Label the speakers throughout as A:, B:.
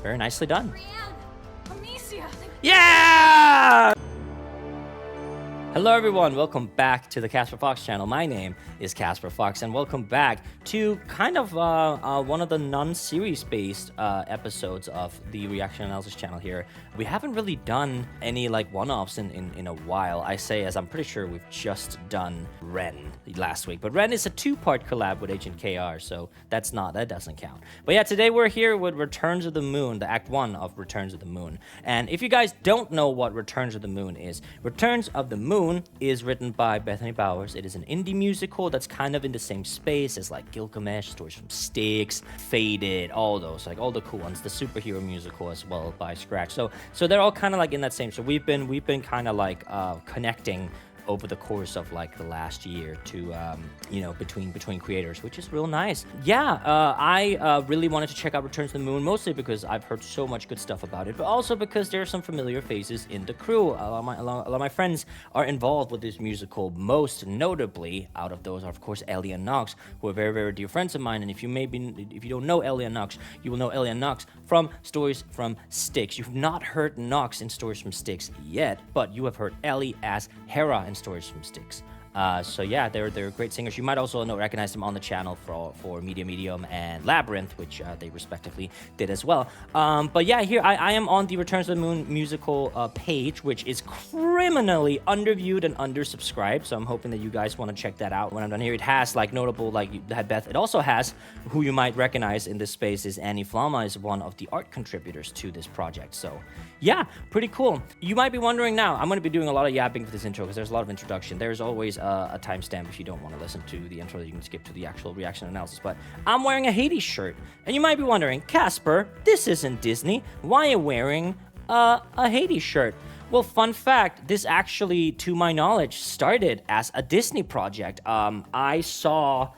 A: Very nicely done.
B: Brienne, Amicia.
A: Yeah! Hello everyone, welcome back to the Casper Fox channel. My name is Casper Fox, and welcome back to kind of one of the non-series based episodes of the Reaction Analysis channel here. We haven't really done any like one-offs in a while, I say, as I'm pretty sure we've just done Ren last week. But Ren is a two-part collab with Agent KR, so that doesn't count. But yeah, today we're here with Returns of the Moon, the Act 1 of Returns of the Moon. And if you guys don't know what Returns of the Moon is, Returns of the Moon is written by Bethany Bowers. It is an indie musical that's kind of in the same space as like Gilgamesh, Stories from Styx, Faded, all those, like all the cool ones, the superhero musical as well by Scratch. So they're all kind of like in that same. So we've been kind of like connecting over the course of like the last year to between creators, which is real nice. I really wanted to check out Returns to the Moon, mostly because I've heard so much good stuff about it, but also because there are some familiar faces in the crew. A lot of my friends are involved with this musical, most notably out of those are of course Ellie and Nox, who are very, very dear friends of mine. And if you don't know Ellie and Nox, you will know Ellie and Nox from Stories from Styx. You've not heard Nox in Stories from Styx yet, but you have heard Ellie as Hera in Stories from Styx. So yeah, they're great singers. You might also recognize them on the channel for Medium and Labyrinth, which they respectively did as well. But yeah, here I am on the Returns of the Moon musical page, which is criminally underviewed and undersubscribed. So I'm hoping that you guys want to check that out when I'm done here. It has like notable, like you had Beth. It also has, who you might recognize in this space is Annie Flama, is one of the art contributors to this project. So yeah, pretty cool. You might be wondering now, I'm going to be doing a lot of yapping for this intro because there's a lot of introduction. There's always a timestamp if you don't want to listen to the intro. You can skip to the actual reaction analysis. But I'm wearing a Hades shirt, and you might be wondering, Casper, this isn't Disney. Why are you wearing a Hades shirt? Well, fun fact, this actually, to my knowledge, started as a Disney project. I saw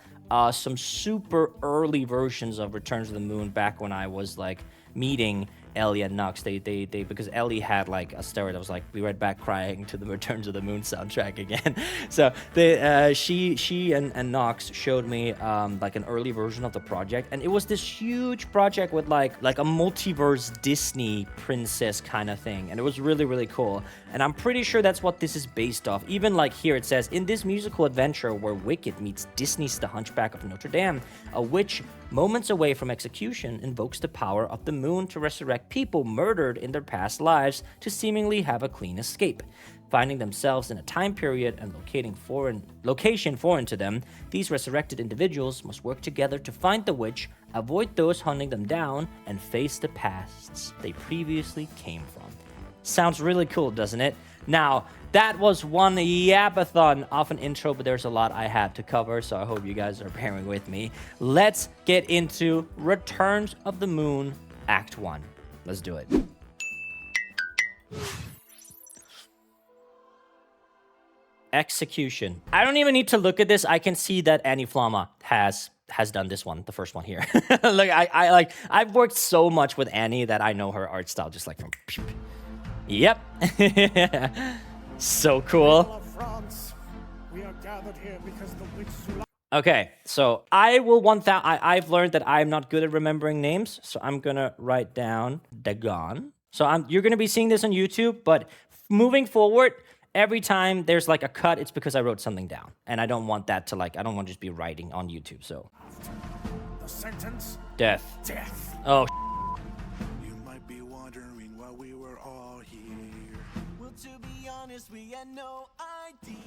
A: some super early versions of Returns of the Moon back when I was like meeting Ellie and Nox. They because Ellie had like a story that was like, we read back crying to the Returns of the Moon soundtrack again. So she and Nox showed me like an early version of the project, and it was this huge project with like a multiverse Disney princess kind of thing, and it was really, really cool. And I'm pretty sure that's what this is based off. Even like here it says, in this musical adventure where Wicked meets Disney's The Hunchback of Notre Dame, a witch moments away from execution invokes the power of the moon to resurrect people murdered in their past lives to seemingly have a clean escape. Finding themselves in a time period and location foreign to them, these resurrected individuals must work together to find the witch, avoid those hunting them down, and face the pasts they previously came from. Sounds really cool, doesn't it? Now, that was one yapathon of an intro, but there's a lot I had to cover, so I hope you guys are bearing with me. Let's get into Returns of the Moon Act 1. Let's do it. Execution. I don't even need to look at this. I can see that Annie Flama has done this one, the first one here. Look, I've worked so much with Annie that I know her art style just like from. Yep. So cool. Okay, so I've learned that I'm not good at remembering names, so I'm gonna write down Dagon. So you're gonna be seeing this on YouTube, but moving forward, every time there's like a cut, it's because I wrote something down, and I don't want that to like, I don't want to just be writing on YouTube. So
C: the sentence?
A: Death.
C: Death.
A: Oh.
C: You might be wondering why we were all here. Well, to be honest, we had no idea.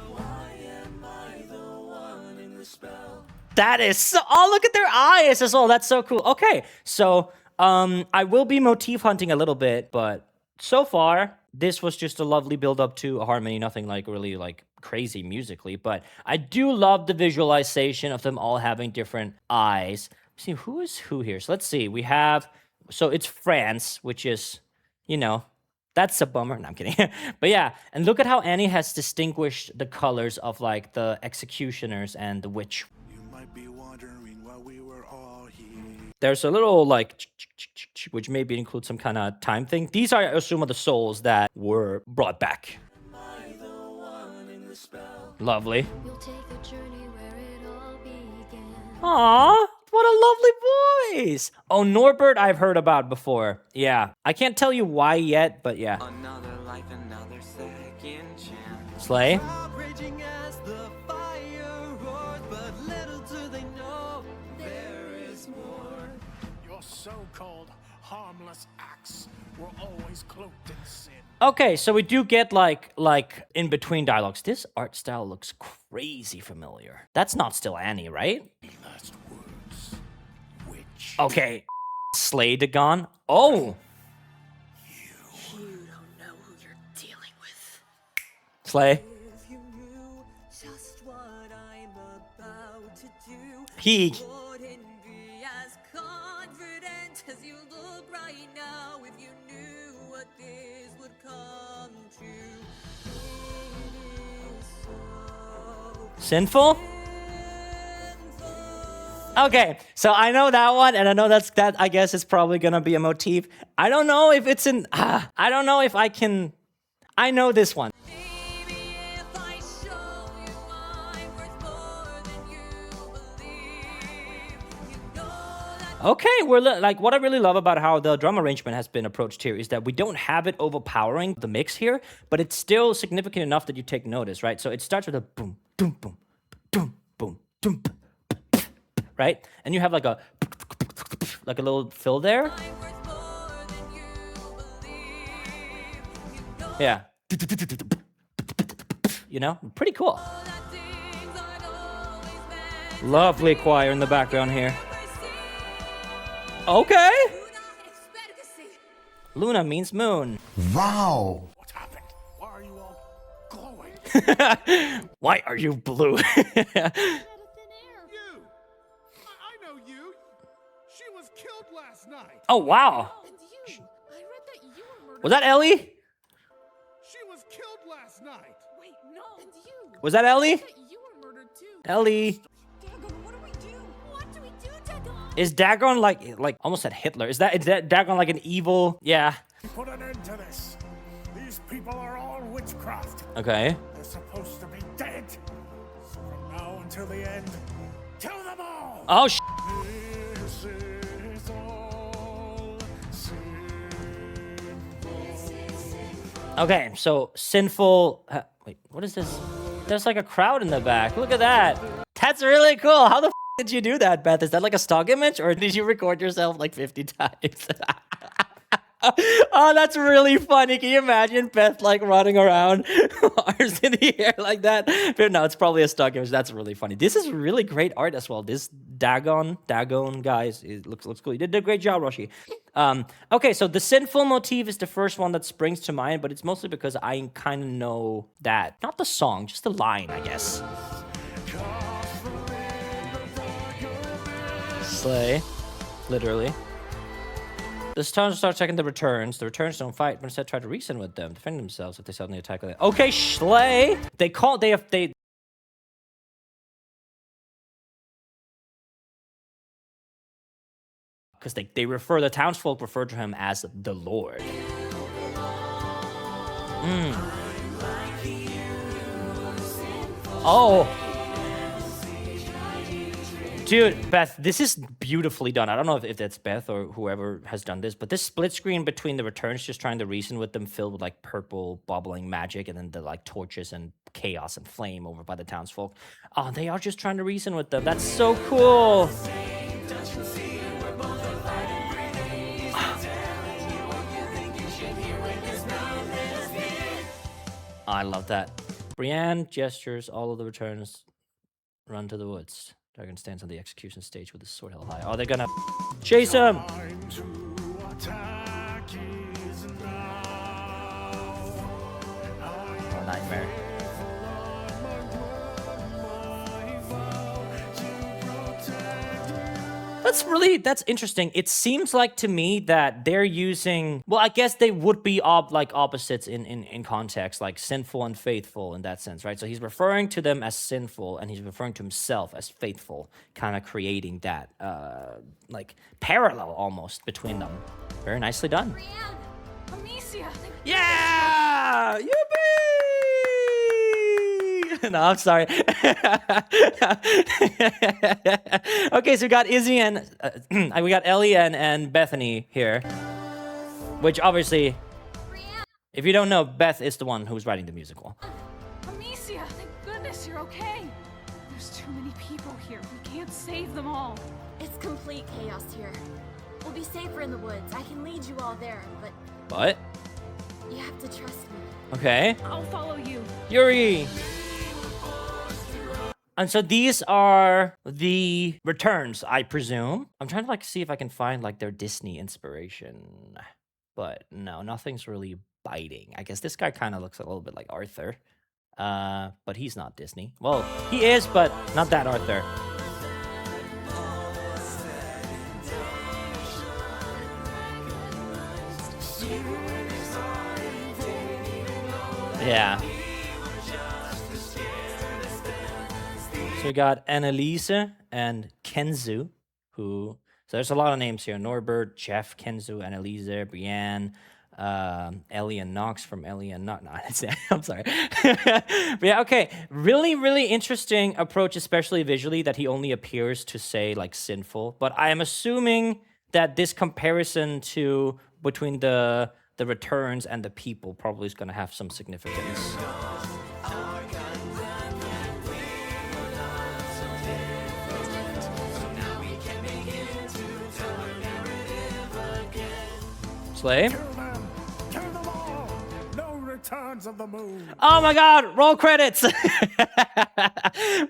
C: Why am I the one in the spell?
A: That is so. Oh, look at their eyes as well. That's so cool. Okay, so I will be motif hunting a little bit, but so far this was just a lovely build up to a harmony. Nothing like really like crazy musically, but I do love the visualization of them all having different eyes. Let's see who is who here. So let's see. We have, so it's France, which is, you know, that's a bummer. No, I'm kidding. But yeah, and look at how Annie has distinguished the colors of like the executioners and the witch.
C: You might be wondering why we were all here.
A: There's a little like, which maybe includes some kind of time thing. These are, I assume, are the souls that were brought back. Lovely.
B: You'll take a journey where it all began.
A: Aww, nice. Oh, Norbert I've heard about before. Yeah. I can't tell you why yet, but yeah.
C: Another life, another second chance.
A: Slay.
C: Raging as the fire roars, but little do they know there is more.
D: Your so-called harmless acts were always cloaked in sin.
A: Okay, so we do get like in between dialogues. This art style looks crazy familiar. That's not still Annie, right?
D: Last words, witch.
A: Okay. Slay Dagon. Oh.
B: You don't know who you're dealing with.
A: Slay.
C: If you knew just what I'm about to do,
A: He.
C: wouldn't be as confident as you look right now. If you knew what this would come to, it is so
A: Sinful?
C: sinful.
A: Okay, so I know that one, and I know that I guess is probably gonna be a motif. I don't know if it's in. I don't know if I can. I know this one.
C: Maybe if I show you I'm worth more than you believe, you know that.
A: Okay, we're like what I really love about how the drum arrangement has been approached here is that we don't have it overpowering the mix here, but it's still significant enough that you take notice, right? So it starts with a boom, boom, boom, boom, boom, boom, right? And you have like a little fill there.
C: I'm worth more than you believe, you know
A: Yeah. You know, pretty cool.
C: that things aren't always meant
A: Lovely choir in the background here.
C: to see.
A: Okay.
C: Luna expect to see.
A: Luna means moon.
D: Wow. What happened? Why are you all glowing?
A: Why are you blue?
D: You. I know you. She was killed last night.
A: Oh, wow.
B: And you. I read that you were murdered.
A: Was that Ellie?
D: She was killed last night.
B: Wait, no. And you.
A: Was that Ellie?
B: That you were murdered too.
A: Ellie.
B: Dagon, what do we do? What do we do, Dagon?
A: Is Dagon like almost said Hitler? Is that Dagon like an evil? Yeah.
D: Put an end to this. These people are all witchcraft.
A: Okay.
D: They're supposed to be dead. So from now until the end, kill them all.
A: Oh,
D: This is all sinful.
A: okay. So sinful. Wait, what is this? There's like a crowd in the back. Look at that. That's really cool. How the did you do that, Beth? Is that like a stock image, or did you record yourself like 50 times? Oh, that's really funny. Can you imagine Beth like running around, arms in the air like that? But no, it's probably a stock image. That's really funny. This is really great art as well. This Dagon, guys, it looks cool. You did a great job, Roshi. Okay, so the sinful motif is the first one that springs to mind, but it's mostly because I kind of know that. Not the song, just the line, I guess. Slay, literally. The Stones start checking the returns. The returns don't fight, but instead try to reason with them, defend themselves if they suddenly attack. Okay, Slay. They because they refer, the townsfolk refer to him as the Lord. Oh. Dude, Beth, this is beautifully done. I don't know if that's Beth or whoever has done this, but this split screen between the returns just trying to reason with them filled with like purple bubbling magic and then the like torches and chaos and flame over by the townsfolk. Oh, they are just trying to reason with them. That's so cool. I love that. Brienne gestures all of the returns run to the woods. Dragon stands on the execution stage with his sword held high. Oh, they're gonna chase him!
D: Time to attack is now.
A: Oh, nightmare. That's interesting. It seems like to me that they're using, well, I guess they would be opposites in context, like sinful and faithful in that sense, right? So he's referring to them as sinful and he's referring to himself as faithful, kind of creating that like parallel almost between them. Very nicely done.
B: Brienne! Amicia!
A: Yeah! Yippee! No, I'm sorry. Okay, so we got Izzy and we got Ellie and Bethany here, which obviously, if you don't know, Beth is the one who's writing the musical.
B: Amicia, thank goodness you're okay. There's too many people here. We can't save them all.
E: It's complete chaos here. We'll be safer in the woods. I can lead you all there, but
A: What?
E: you have to trust me.
A: Okay.
B: I'll follow you.
A: Yuri. And so these are the returns, I presume. I'm trying to like see if I can find like their Disney inspiration, but no, nothing's really biting. I guess this guy kind of looks a little bit like Arthur, but he's not Disney. Well, he is, but not that Arthur. Yeah. So we got Annalise and Kenzu, who, so there's a lot of names here. Norbert, Jeff, Kenzu, Annalise, Brienne, Ellie and Knox from Ellie and Knox. No, I'm sorry. But yeah, okay. Really, really interesting approach, especially visually, that he only appears to say like sinful. But I am assuming that this comparison to between the returns and the people probably is going to have some significance. Slay.
D: Kill them! Kill them all! No returns of the moon!
A: Oh my god, roll credits.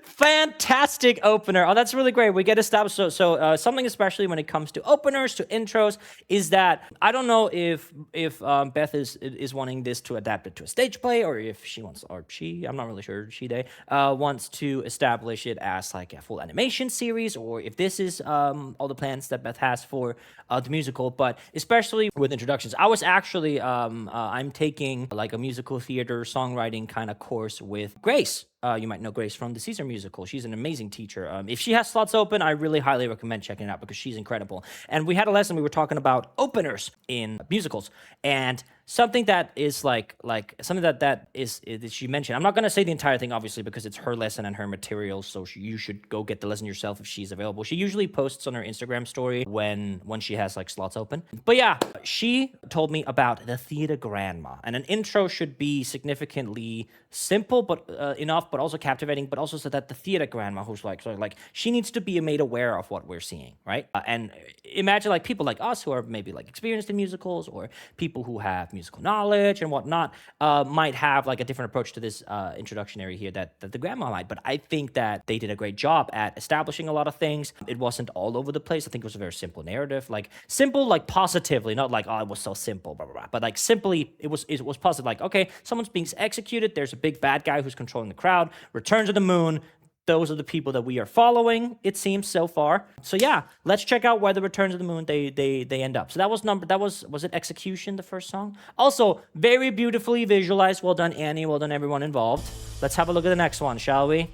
A: Fantastic opener. Oh, that's really great. We get established. So something especially when it comes to openers, to intros, is that I don't know if Beth is wanting this to adapt it to a stage play, or if she wants, or she, I'm not really sure, they wants to establish it as like a full animation series, or if this is all the plans that Beth has for the musical. But especially with introductions, I was actually I'm taking like a musical theater songwriting kind of course with Grace. You might know Grace from the Caesar musical. She's an amazing teacher. If she has slots open, I really highly recommend checking it out because she's incredible. And we had a lesson, we were talking about openers in musicals. And something that is like something that is she mentioned. I'm not going to say the entire thing, obviously, because it's her lesson and her materials. So you should go get the lesson yourself if she's available. She usually posts on her Instagram story when she has like slots open. But yeah, she told me about the theater grandma. And an intro should be significantly simple, but enough, but also captivating, but also so that the theater grandma, who's like, sort of like, she needs to be made aware of what we're seeing, right? And imagine like people like us who are maybe like experienced in musicals, or people who have musical knowledge and whatnot, might have like a different approach to this introductionary here that the grandma might. But I think that they did a great job at establishing a lot of things. It wasn't all over the place. I think it was a very simple narrative, like simple, like positively, not like, oh, it was so simple, blah, blah, blah. But like simply, it was positive. Like, okay, someone's being executed. There's a big bad guy who's controlling the crowd. Return to the moon. Those are the people that we are following, it seems, so far. So yeah, let's check out where the Return to the Moon they end up. So was it Execution, the first song? Also, very beautifully visualized. Well done, Annie. Well done, everyone involved. Let's have a look at the next one, shall we?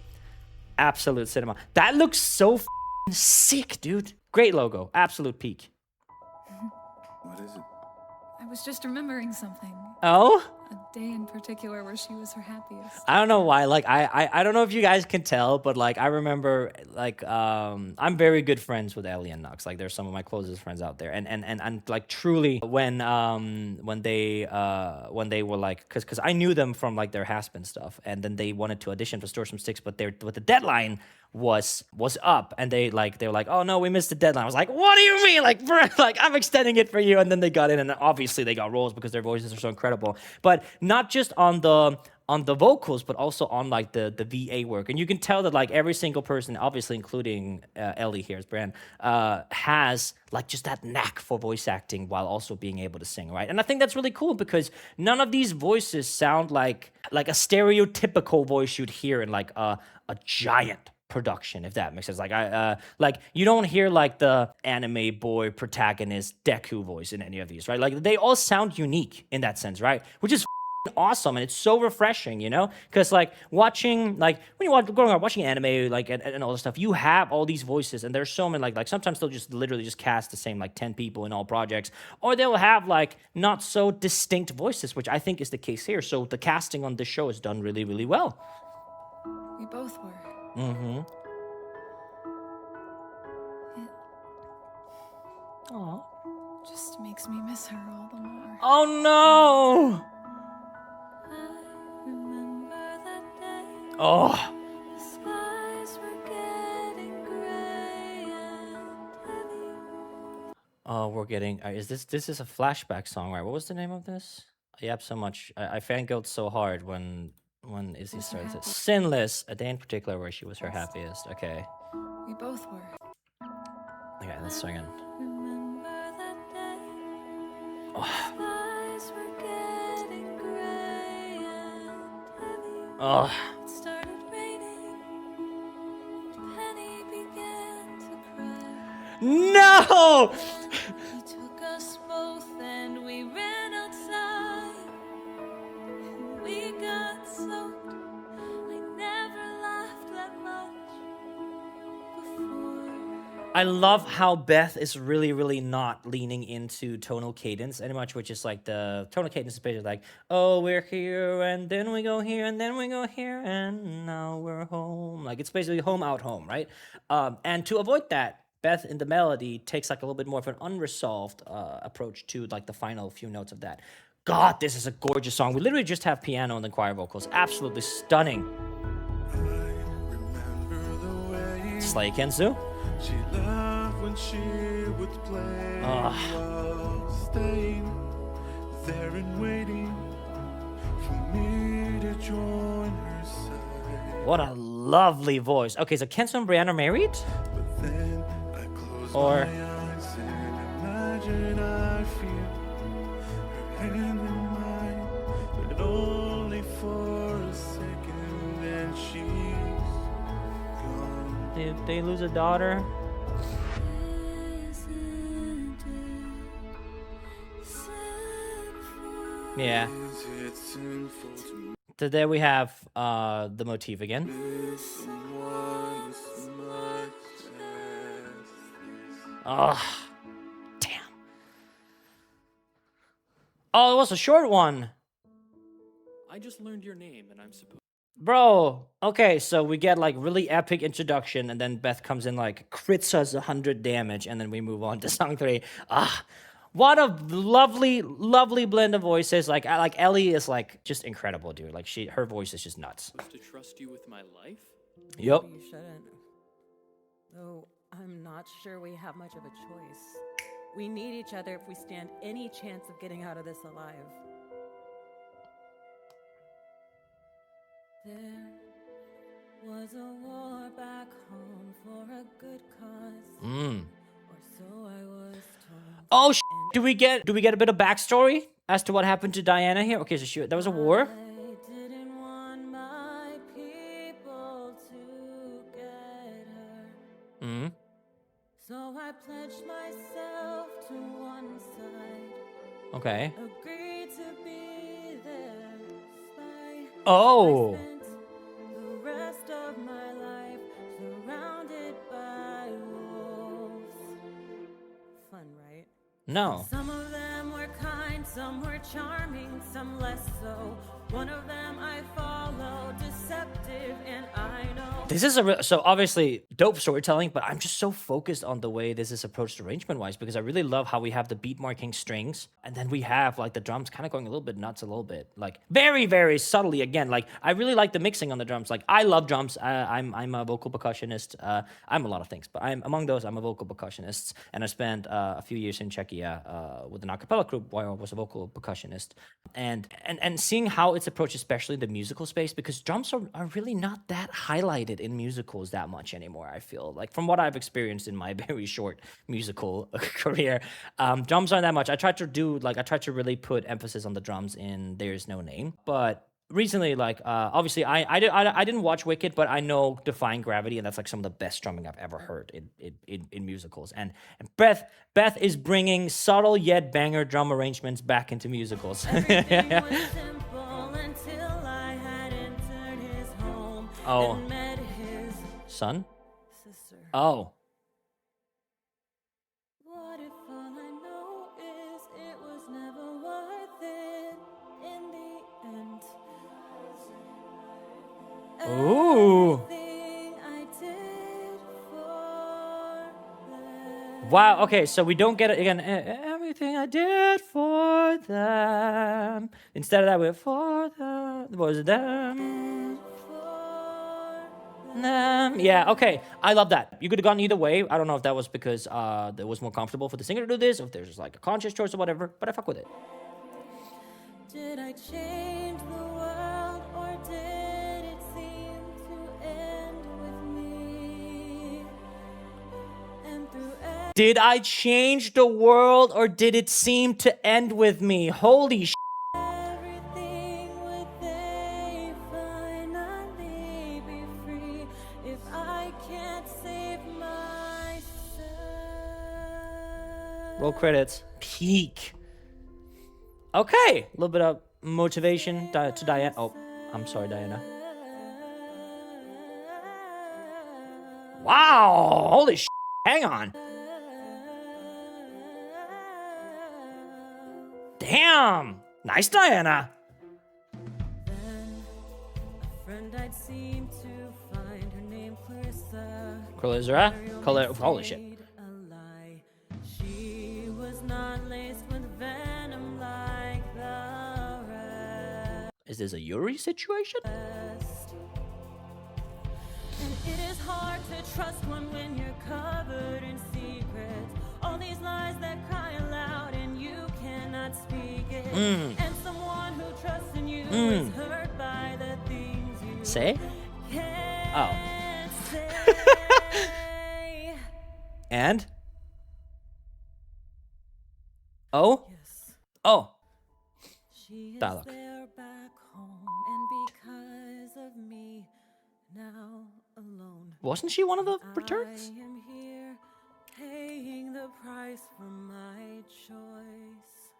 A: Absolute cinema. That looks so sick, dude. Great logo. Absolute peak.
C: What is it?
F: I was just remembering something.
A: Oh?
F: A day in particular where she was her happiest.
A: I don't know why. Like I don't know if you guys can tell, but like I remember like I'm very good friends with Ellie and Knox. Like they're some of my closest friends out there. And like truly when they were like, cause I knew them from like their Haspin stuff, and then they wanted to audition for Stores from Sticks, but the deadline was up, and they were like, oh no, we missed the deadline. I was like, what do you mean? Like, bro, like I'm extending it for you. And then they got in, and obviously they got roles because their voices are so incredible. But not just on the vocals, but also on like the VA work. And you can tell that like every single person, obviously including Ellie here's Bran, has like just that knack for voice acting while also being able to sing, right? And I think that's really cool because none of these voices sound like a stereotypical voice you'd hear in like a giant production, if that makes sense. Like you don't hear like the anime boy protagonist Deku voice in any of these, right? Like they all sound unique in that sense, right? Which is awesome, and it's so refreshing, you know, because like watching, like when you're growing up watching anime, like and all this stuff, you have all these voices, and there's so many like sometimes they'll just literally just cast the same like 10 people in all projects, or they'll have like not so distinct voices, which I think is the case here. So the casting on this show is done really, really well.
F: We both were.
A: Mm-hmm.
F: It
A: Oh.
F: just makes me miss her all the more.
A: Oh no!
F: I remember that day.
A: Oh.
F: The skies were getting gray and heavy.
A: Oh, we're getting. Is this is a flashback song, right? What was the name of this? Yep, so much. I fangirled so hard when Izzy
F: Was her
A: started it.
F: happy-
A: Sinless, a day in particular where she was her happiest. Okay.
F: We both were.
A: Okay, let's sing it.
F: Remember that day.
A: Oh.
F: Skies were getting gray and heavy.
A: Oh.
F: It started raining. Penny began to cry.
A: No!
F: He took us both and we ran outside. We got soaked. I never laughed that much before.
A: I love how Beth is really not leaning into tonal cadence any much, which is like the tonal cadence is basically like, oh, we're here and then we go here and then we go here and now we're home. Like it's basically home out home, right? And to avoid that, Beth in the melody takes like a little bit more of an unresolved approach to like the final few notes of that. God, this is a gorgeous song. We literally just have piano and then choir vocals. Absolutely stunning.
C: Remember the way
A: Slay Kenzu.
C: she laughed when she would play
A: Ah.
C: while staying there and waiting for me to join her side.
A: What a lovely voice. Okay, so Kenzo and Brianna are married?
C: But then I close
A: Or-
C: my eyes and imagine I feel her hand in mine, but only for a second, and she's gone.
A: Did they lose a daughter?
F: Isn't it sinful?
A: Yeah.
C: Is it sinful to
A: Today we have the motif again.
C: miss someone as much as this?
A: Oh, damn. Oh, it was a short one.
G: I just learned your name and I'm supposed
A: Bro, okay, so we get like really epic introduction, and then Beth comes in like crits us 100 damage, and then we move on to song 3. What a lovely blend of voices. Like Ellie is like just incredible, dude. Like her voice is just nuts.
G: to trust you with my life?
A: Yup.
H: You shouldn't. Though I'm not sure we have much of a choice. We need each other if we stand any chance of getting out of this alive. There was a war back home for a good cause. Or so I was told.
A: Oh, do we get a bit of backstory as to what happened to Diana here? Okay, so there was a war.
H: I didn't want my people to get her. So I pledged myself to one side.
A: Okay.
H: Agreed to be their spy.
A: Oh.
H: I spent the rest of my life surrounded by wolves. Fun, right?
A: No.
H: Some of them were kind, some were charming, some less so. One of them I followed, deceptive, and I know.
A: This is so obviously dope storytelling, but I'm just so focused on the way this is approached arrangement-wise, because I really love how we have the beat marking strings, and then we have like the drums kind of going a little bit nuts, a little bit like very subtly again. Like I really like the mixing on the drums. Like I love drums. I'm a vocal percussionist. I'm a lot of things, but I'm among those. I'm a vocal percussionist, and I spent a few years in Czechia with an a cappella group where I was a vocal percussionist, and seeing how it's approached, especially in the musical space, because drums are really not that highlighted in musicals that much anymore. I feel like from what I've experienced in my very short musical career, drums aren't that much. I tried to really put emphasis on the drums in There's No Name, but recently, like obviously I didn't watch Wicked, but I know Defying Gravity, and that's like some of the best drumming I've ever heard in musicals. And Beth is bringing subtle yet banger drum arrangements back into musicals.
H: Everything was simple until I had entered his home
A: Oh.
H: and met his
A: Son?
H: sister.
A: Oh.
H: What if all I know is it was never worth it in the end?
A: Ooh. Wow, okay, so we don't get it again. Everything I did for them. Instead of that, we're for them. What was it? Them. Yeah, okay. I love that. You could have gone either way. I don't know if that was because it was more comfortable for the singer to do this, or if there's just like a conscious choice or whatever, but I fuck with it.
F: Did I change the world, or did it seem to end with me? And through
A: Did I change the world, or did it seem to end with me? Holy sh**.
F: everything, would they finally be free if I can't save myself?
A: Roll credits. Peak. Okay, a little bit of motivation to Diana. Oh, I'm sorry, Diana. Wow, holy sh**. Hang on. Damn, nice, Diana.
F: Then a friend I'd seem to find, her name
A: Clarissa? Holy shit.
F: a lie. She was not laced with venom like the rest.
A: Is this a Yuri situation?
F: And it is hard to trust one when you're covered in secrets. All these lies that cry aloud and you cannot speak it. And someone who trusts in you is hurt by the things you
A: Say?
F: can't say.
A: And? Oh?
F: Yes,
A: Oh.
F: she is
A: Dialogue.
F: there back home, and because of me, now alone.
A: Wasn't she one of the returns?
F: I am here paying the price for my choice.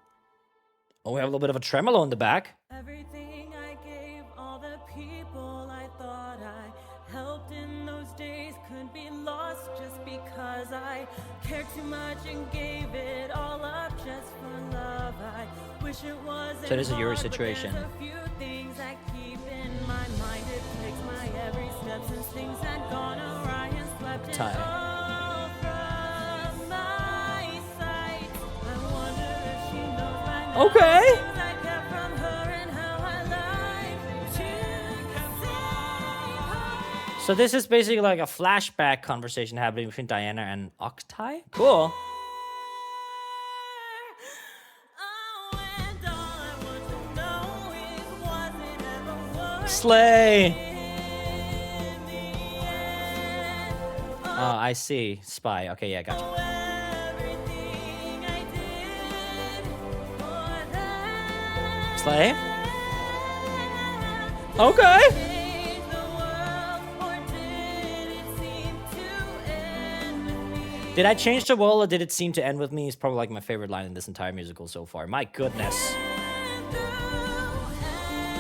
A: Oh, we have a little bit of a tremolo in the back.
F: Everything I gave, all the people I thought I helped in those days could be lost just because I cared too much and gave it all up just for love. I wish it wasn't
A: So it is a Yuri
F: hard, but
A: situation.
F: there's a few things I keep in my mind. It takes my every step since things had gone awry and swept it
A: Tie.
F: all from my sight. I wonder if she knows by now.
A: Okay.
F: Things I kept from her and how I lied to save her.
A: So this is basically like a flashback conversation happening between Diana and Octai? Cool.
F: Oh, and all I want to know is, was it ever worth
A: Slay.
F: in the end?
A: Oh, I see. Spy. Okay, yeah, gotcha.
F: Everything I did for that.
A: Slay. Okay.
F: Change the world, or did it seem to end with me?
A: Did I change the world, or did it seem to end with me? Is probably like my favorite line in this entire musical so far. My goodness.
F: And through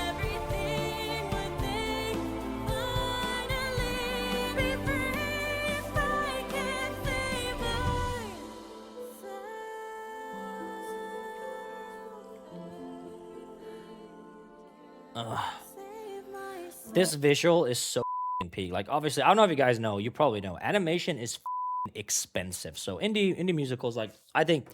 F: everything, would they finally be free if I can't save myself? Save myself.
A: This visual is so peak. Like, obviously, I don't know if you guys know. You probably know. Animation is expensive. So indie musicals, like, I think,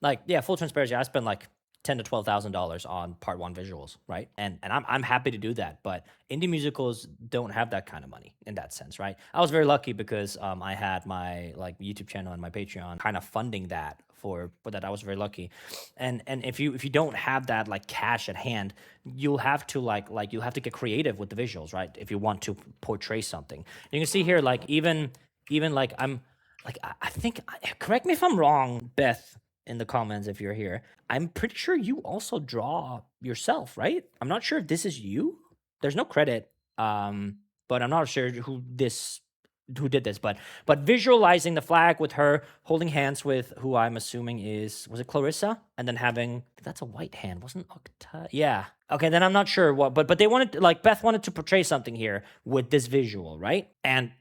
A: like, yeah, full transparency, I spent like $10,000 to $12,000 on part one visuals, right? And I'm happy to do that. But indie musicals don't have that kind of money in that sense, right? I was very lucky because I had my like YouTube channel and my Patreon kind of funding that for that. I was very lucky. And if you don't have that like cash at hand, you'll have to like you'll have to get creative with the visuals, right? If you want to portray something. You can see here, like even like I think, correct me if I'm wrong, Beth, in the comments if you're here. I'm pretty sure you also draw yourself, right? I'm not sure if this is you. There's no credit, but I'm not sure who did this. But visualizing the flag with her holding hands with who I'm assuming was it Clarissa? And then having, that's a white hand, wasn't Octa? Yeah. Okay, then I'm not sure what, but they wanted, like, Beth wanted to portray something here with this visual, right? And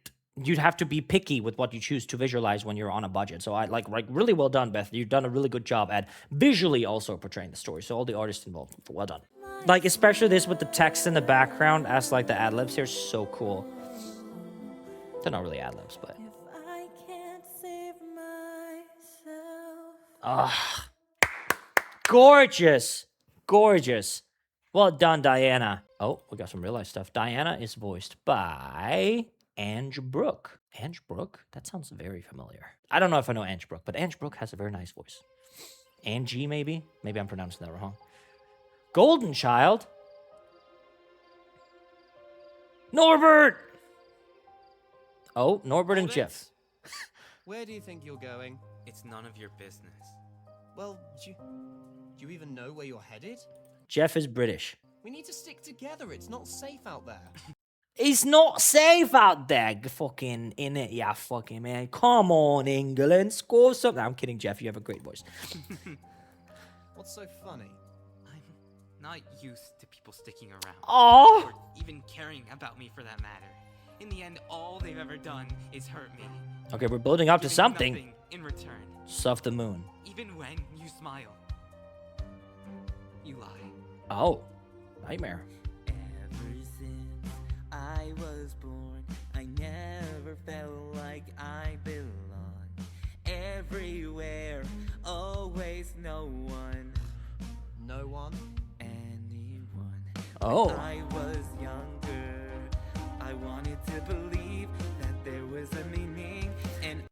A: you'd have to be picky with what you choose to visualize when you're on a budget. So I like really well done, Beth. You've done a really good job at visually also portraying the story. So all the artists involved, well done. Like, especially this with the text in the background as like the ad-libs here, so cool. They're not really ad-libs, but
F: If I can't save myself.
A: Ah, gorgeous. Gorgeous. Well done, Diana. Oh, we got some real life stuff. Diana is voiced by Ange Brooke. Ange Brooke? That sounds very familiar. I don't know if I know Ange Brooke, but Ange Brooke has a very nice voice. Angie, maybe? Maybe I'm pronouncing that wrong. Golden Child? Norbert! Oh, Norbert and
I: Hold
A: Jeff.
I: it. Where do you think you're going?
J: It's none of your business.
I: Well, do you even know where you're headed?
A: Jeff is British.
I: We need to stick together. It's not safe out there.
A: It's not safe out there, fucking in it, yeah, fucking man. Come on, England, score something. No, I'm kidding, Jeff. You have a great voice.
I: What's so funny?
J: I'm not used to people sticking around.
A: Oh,
J: Or even caring about me for that matter. In the end, all they've ever done is hurt me.
A: okay, we're building up to
J: Giving
A: something.
J: nothing in return.
A: Stuff the moon.
J: Even when you smile. You lie.
A: Oh, nightmare.
K: Ever since I was born, I never felt like I belong. Everywhere, always no one,
I: No one?
K: anyone.
A: Oh.
K: When I was younger, I wanted to believe that there was a meaning, and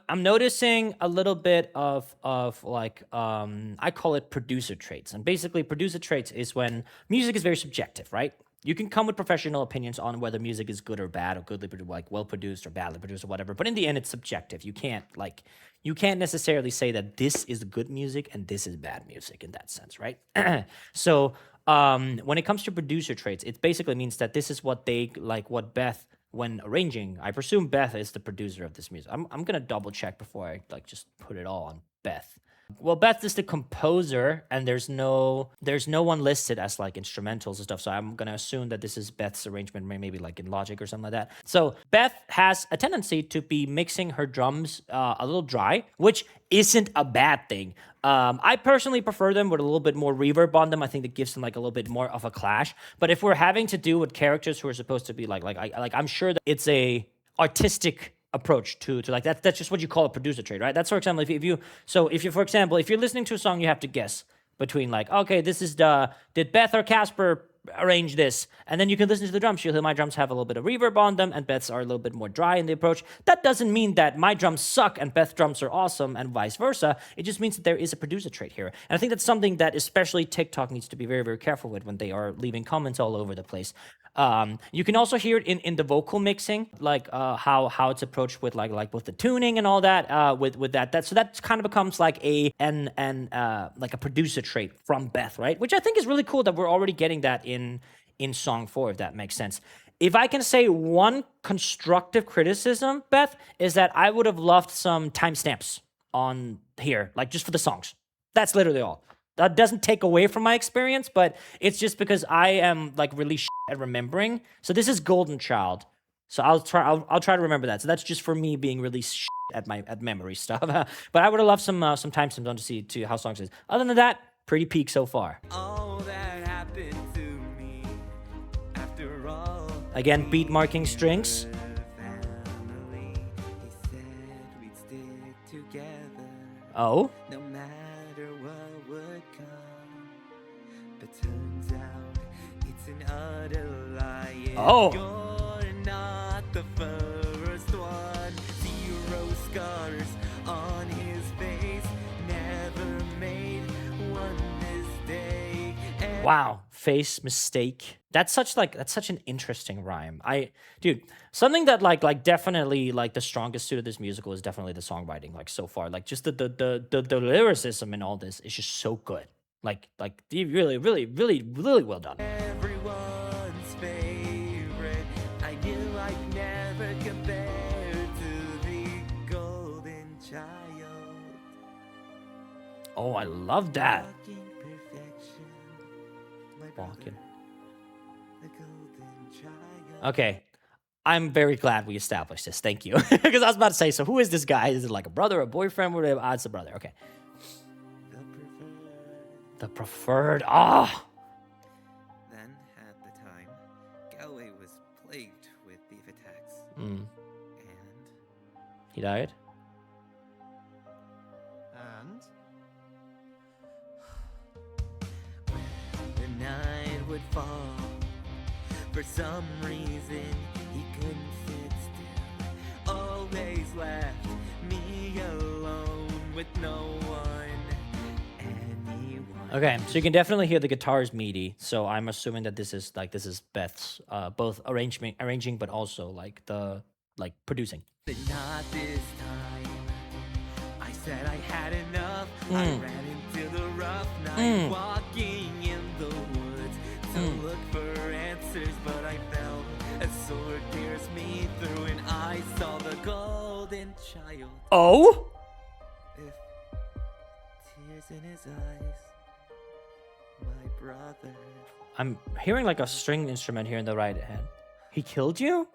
A: I'm noticing a little bit of like I call it producer traits. And basically producer traits is when music is very subjective, right? You can come with professional opinions on whether music is good or bad, or goodly like well produced or badly produced or whatever. But in the end, it's subjective. You can't necessarily say that this is good music and this is bad music in that sense, right? So when it comes to producer traits, it basically means that this is what they like, what Beth, when arranging, I presume Beth is the producer of this music. I'm gonna double check before I like just put it all on Beth. Well, Beth is the composer, and there's no one listed as like instrumentals and stuff. So I'm gonna assume that this is Beth's arrangement, maybe like in Logic or something like that. So Beth has a tendency to be mixing her drums a little dry, which isn't a bad thing. I personally prefer them with a little bit more reverb on them. I think that gives them like a little bit more of a clash. But if we're having to do with characters who are supposed to be like I'm sure that it's a artistic approach to like that's just what you call a producer trait, right? That's, for example, if you're listening to a song, you have to guess between like, okay, this is did Beth or Casper arrange this? And then you can listen to the drums. You'll hear my drums have a little bit of reverb on them, and Beth's are a little bit more dry in the approach. That doesn't mean that my drums suck and Beth's drums are awesome and vice versa. It just means that there is a producer trait here. And I think that's something that especially TikTok needs to be very, very careful with when they are leaving comments all over the place. You can also hear it in the vocal mixing, like how it's approached with like with the tuning and all that. With that, so that kind of becomes like like a producer trait from Beth, right? Which I think is really cool that we're already getting that in song 4, if that makes sense. If I can say one constructive criticism, Beth, is that I would have loved some timestamps on here, like just for the songs. That's literally all. That doesn't take away from my experience, but it's just because I am like really at remembering. So this is Golden Child. So I'll try to remember that. So that's just for me being really at memory stuff. But I would have loved some timestamps on to see how songs is. Other than that, pretty peak so far.
K: all that happened to me after all.
A: Again, beat marking strings.
K: Family, he said we'd stick together.
A: Oh.
K: No matter what would come, but turns out it's an utter lie. Yeah,
A: Oh.
K: you're not the first one. 0 scars on his face, never made one mistake.
A: Wow, face mistake. That's such an interesting rhyme. Dude, something that like definitely like the strongest suit of this musical is definitely the songwriting. Like so far, like just the lyricism in all this is just so good. Like really well done.
K: Everyone's favorite. I knew I'd never compare to the golden child.
A: Oh, I love that.
K: Walking perfection. My brother,
A: Walking.
K: the golden child.
A: Okay. I'm very glad we established this. Thank you. Because I was about to say, so who is this guy? Is it like a brother, a boyfriend? Whatever. Ah, it's a brother. Okay.
K: The preferred.
A: The preferred. Ah.
K: Then, at the time, Galway was plagued with thief attacks.
A: Mm.
K: And
A: He died.
I: And?
K: fall. For some reason, he couldn't sit still. Always left me alone with no one, anyone.
A: Okay, so you can definitely hear the guitars meaty. So I'm assuming that this is Beth's both arranging, but also like producing.
K: But not this time. I said I had enough. I ran into the rough night, walking in the woods to look for answers, but I felt a sword pierce me through, and I saw the golden child.
A: Oh?
K: With tears in his eyes, my brother.
A: I'm hearing like a string instrument here in the right hand. He killed you?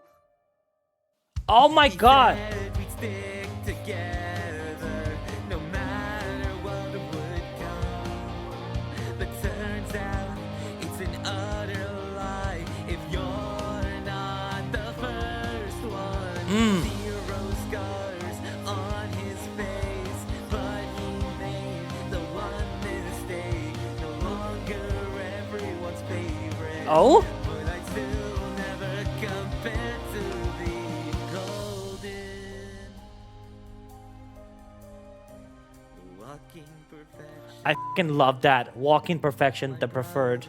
A: Oh my God!
K: Said we'd stick together, no matter what would come. But turns out it's an utter lie if you're not the first one. Zero scars on his face, but he made the one mistake. No longer everyone's favorite.
A: Oh?
K: But I'd still never compare to the walking perfection.
A: I fucking love that. Walking perfection, the preferred.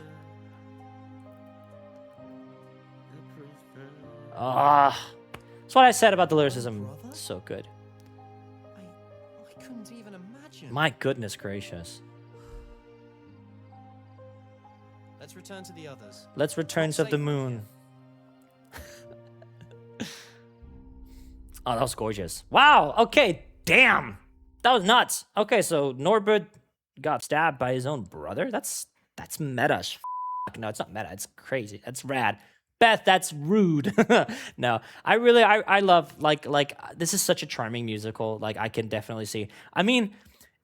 A: Ah, that's what I said about the lyricism. It's so good.
I: I couldn't even imagine.
A: My goodness gracious.
I: Let's return to the others.
A: Let's return to the moon. Oh, that was gorgeous. Wow. Okay. Damn. That was nuts. Okay, so Norbert got stabbed by his own brother. That's meta as f***. No, it's not meta. It's crazy. That's rad. Beth, that's rude. No, I love like this is such a charming musical. Like I can definitely see. I mean,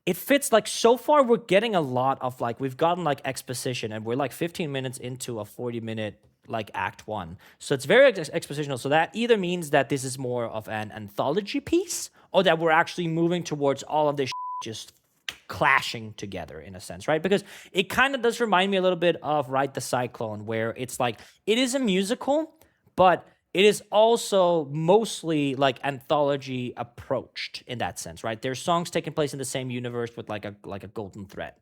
A: it fits like so far we're getting a lot of like we've gotten like exposition and we're like 15 minutes into a 40-minute like act 1. So it's very expositional. So that either means that this is more of an anthology piece or that we're actually moving towards all of this just clashing together in a sense, right? Because it kind of does remind me a little bit of Ride the Cyclone, where it's like it is a musical, but it is also mostly like anthology approached in that sense, right? There's songs taking place in the same universe with like a golden thread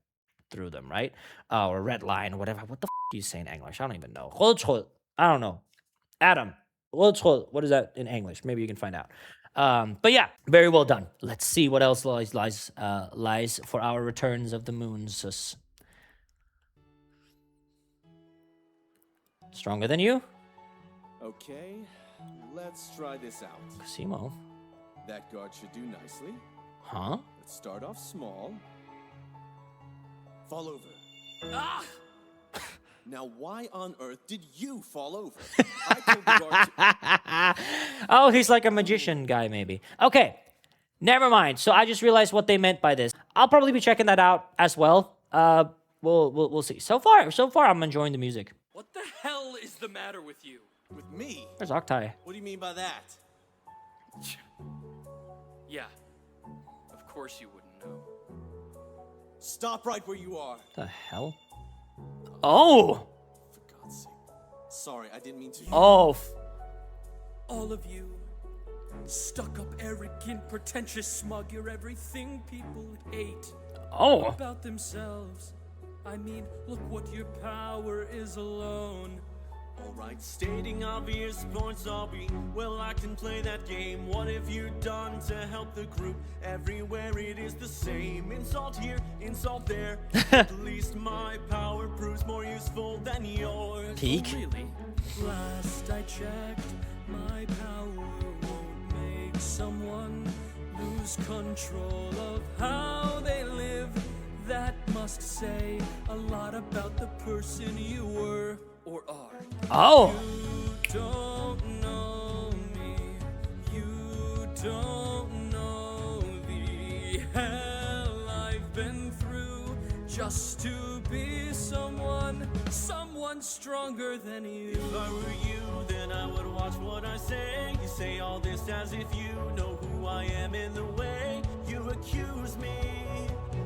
A: through them, right? Or a red line or whatever. What the do you say in English? I don't even know. I don't know. Adam, what is that in English? Maybe you can find out. But yeah, very well done. Let's see what else lies for our returns of the moons. Stronger than you?
L: Okay, let's try this out.
A: Cosimo.
L: That guard should do nicely.
A: Huh?
L: Let's start off small. Fall over.
J: Ah!
L: Now, why on earth did you fall over? I told the guard to...
A: Oh, he's like a magician guy, maybe. Okay, never mind. So I just realized what they meant by this. I'll probably be checking that out as well. We'll see. So far, I'm enjoying the music.
G: What the hell is the matter with you?
L: With me?
A: There's Octai.
L: What do you mean by that?
G: Yeah, of course you wouldn't know.
L: Stop right where you are.
A: The hell? Oh!
L: For God's sake. Sorry, I didn't mean to.
A: Oh.
G: All of you, stuck up, arrogant, pretentious, smug, you're everything people hate.
A: Oh.
G: About themselves. I mean, look what your power is alone.
L: Alright, stating obvious points, I'll be well, I can play that game. What have you done to help the group? Everywhere it is the same. Insult here, insult there. At least my power proves more useful than yours.
A: Peak.
G: Really? Last I checked, my power won't make someone lose control of how they live. That must say a lot about the person you were or are.
A: Oh.
G: You don't know me. You don't know the hell I've been through just to be someone stronger than you.
L: If I were you, then I would watch what I say. You say all this as if you know who I am in the way. You accuse me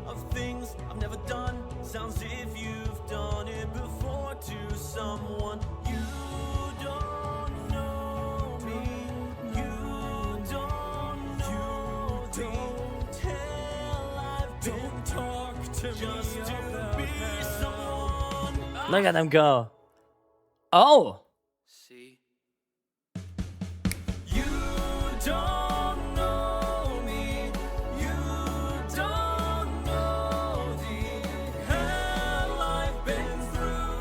L: of things I've never done. Sounds if you've done it before. heart to someone. You don't know me. You don't know me. Don't tell I've been talk to just me to be someone.
A: Look at them go. Oh.
L: See? You don't know me. You don't know the hell I've been through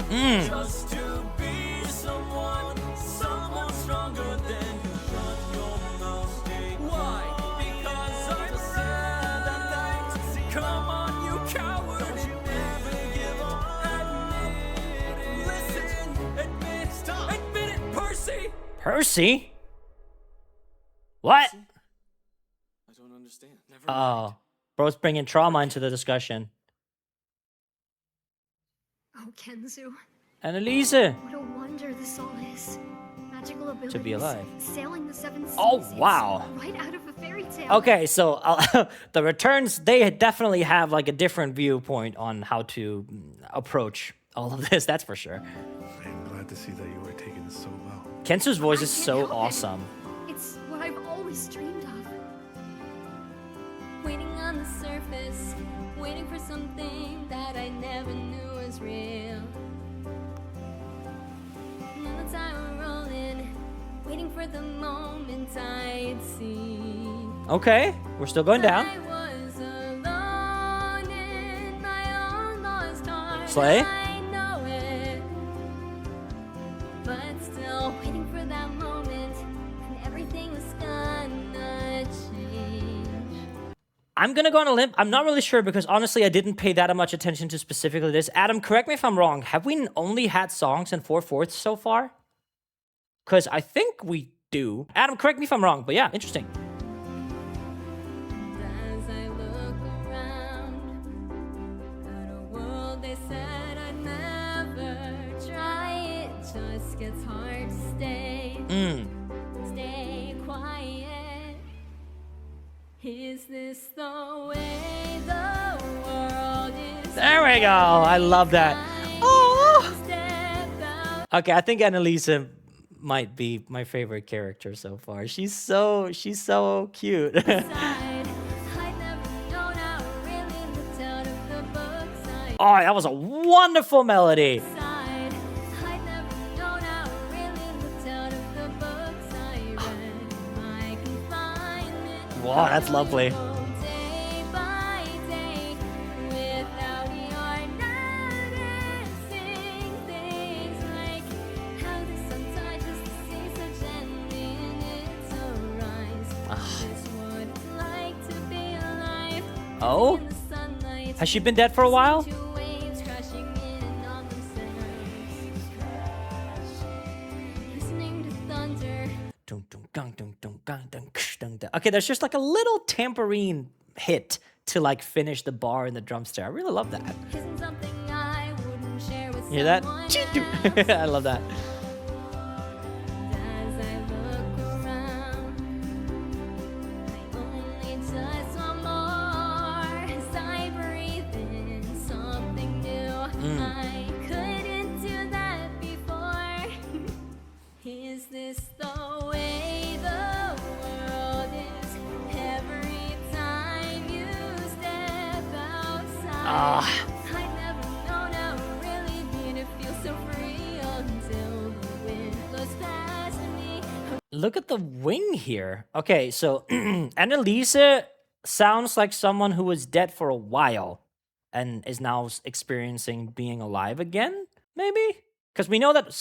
L: just to be someone, someone stronger than you. Shut your mouth, stay. Why? Because I'm sad that night. Come on, you coward. Don't you ever give up. Admit it. Listen, admit, stop. Admit it, Percy.
A: Percy? What?
L: I don't understand. Never
A: Oh. Bro's bringing trauma into the discussion.
M: Oh, Kenzu.
A: Annalise.
M: What a wonder this all is. Magical abilities.
A: To be alive.
M: Sailing the seven seas.
A: Oh,
M: It's
A: wow.
M: right out of a fairy tale.
A: Okay, so the returns, they definitely have like a different viewpoint on how to approach all of this, that's for sure.
C: I'm glad to see that you were taking this so well.
A: Kensu's voice
M: I
A: is
M: can't
A: so
M: help it.
A: awesome.
M: It's what I've always dreamed of.
F: Waiting on the surface, waiting for something that I never knew was real. And then the time rolling, waiting for the moment I'd see.
A: Okay, we're still going down.
F: I was alone in my own lost heart.
A: Slay.
F: I know it, but still waiting for that moment, and everything was gonna change.
A: I'm gonna go on a limb. I'm not really sure because honestly, I didn't pay that much attention to specifically this. Adam, correct me if I'm wrong. Have we only had songs in 4/4 so far? Because I think we do. Adam, correct me if I'm wrong, but yeah, interesting.
F: As I look around at a world they said I'd never try, it just gets hard to stay quiet. Is this the way the world is?
A: There we go. I love that. Oh. Okay, I think Annalisa might be my favorite character so far. She's so cute. Oh, that was a wonderful melody. Wow, that's lovely. Oh? Has she been dead for a while? Okay, there's just like a little tambourine hit to like finish the bar in the drums there. I really love that. Hear that? I love that.
F: I couldn't do that before. Is this the way the world is? Every time you step outside, I never known how it really be to feel so free until the wind blows past me.
A: Look at the wing here. Okay, so Annalisa sounds like someone who was dead for a while and is now experiencing being alive again, maybe? Because we know that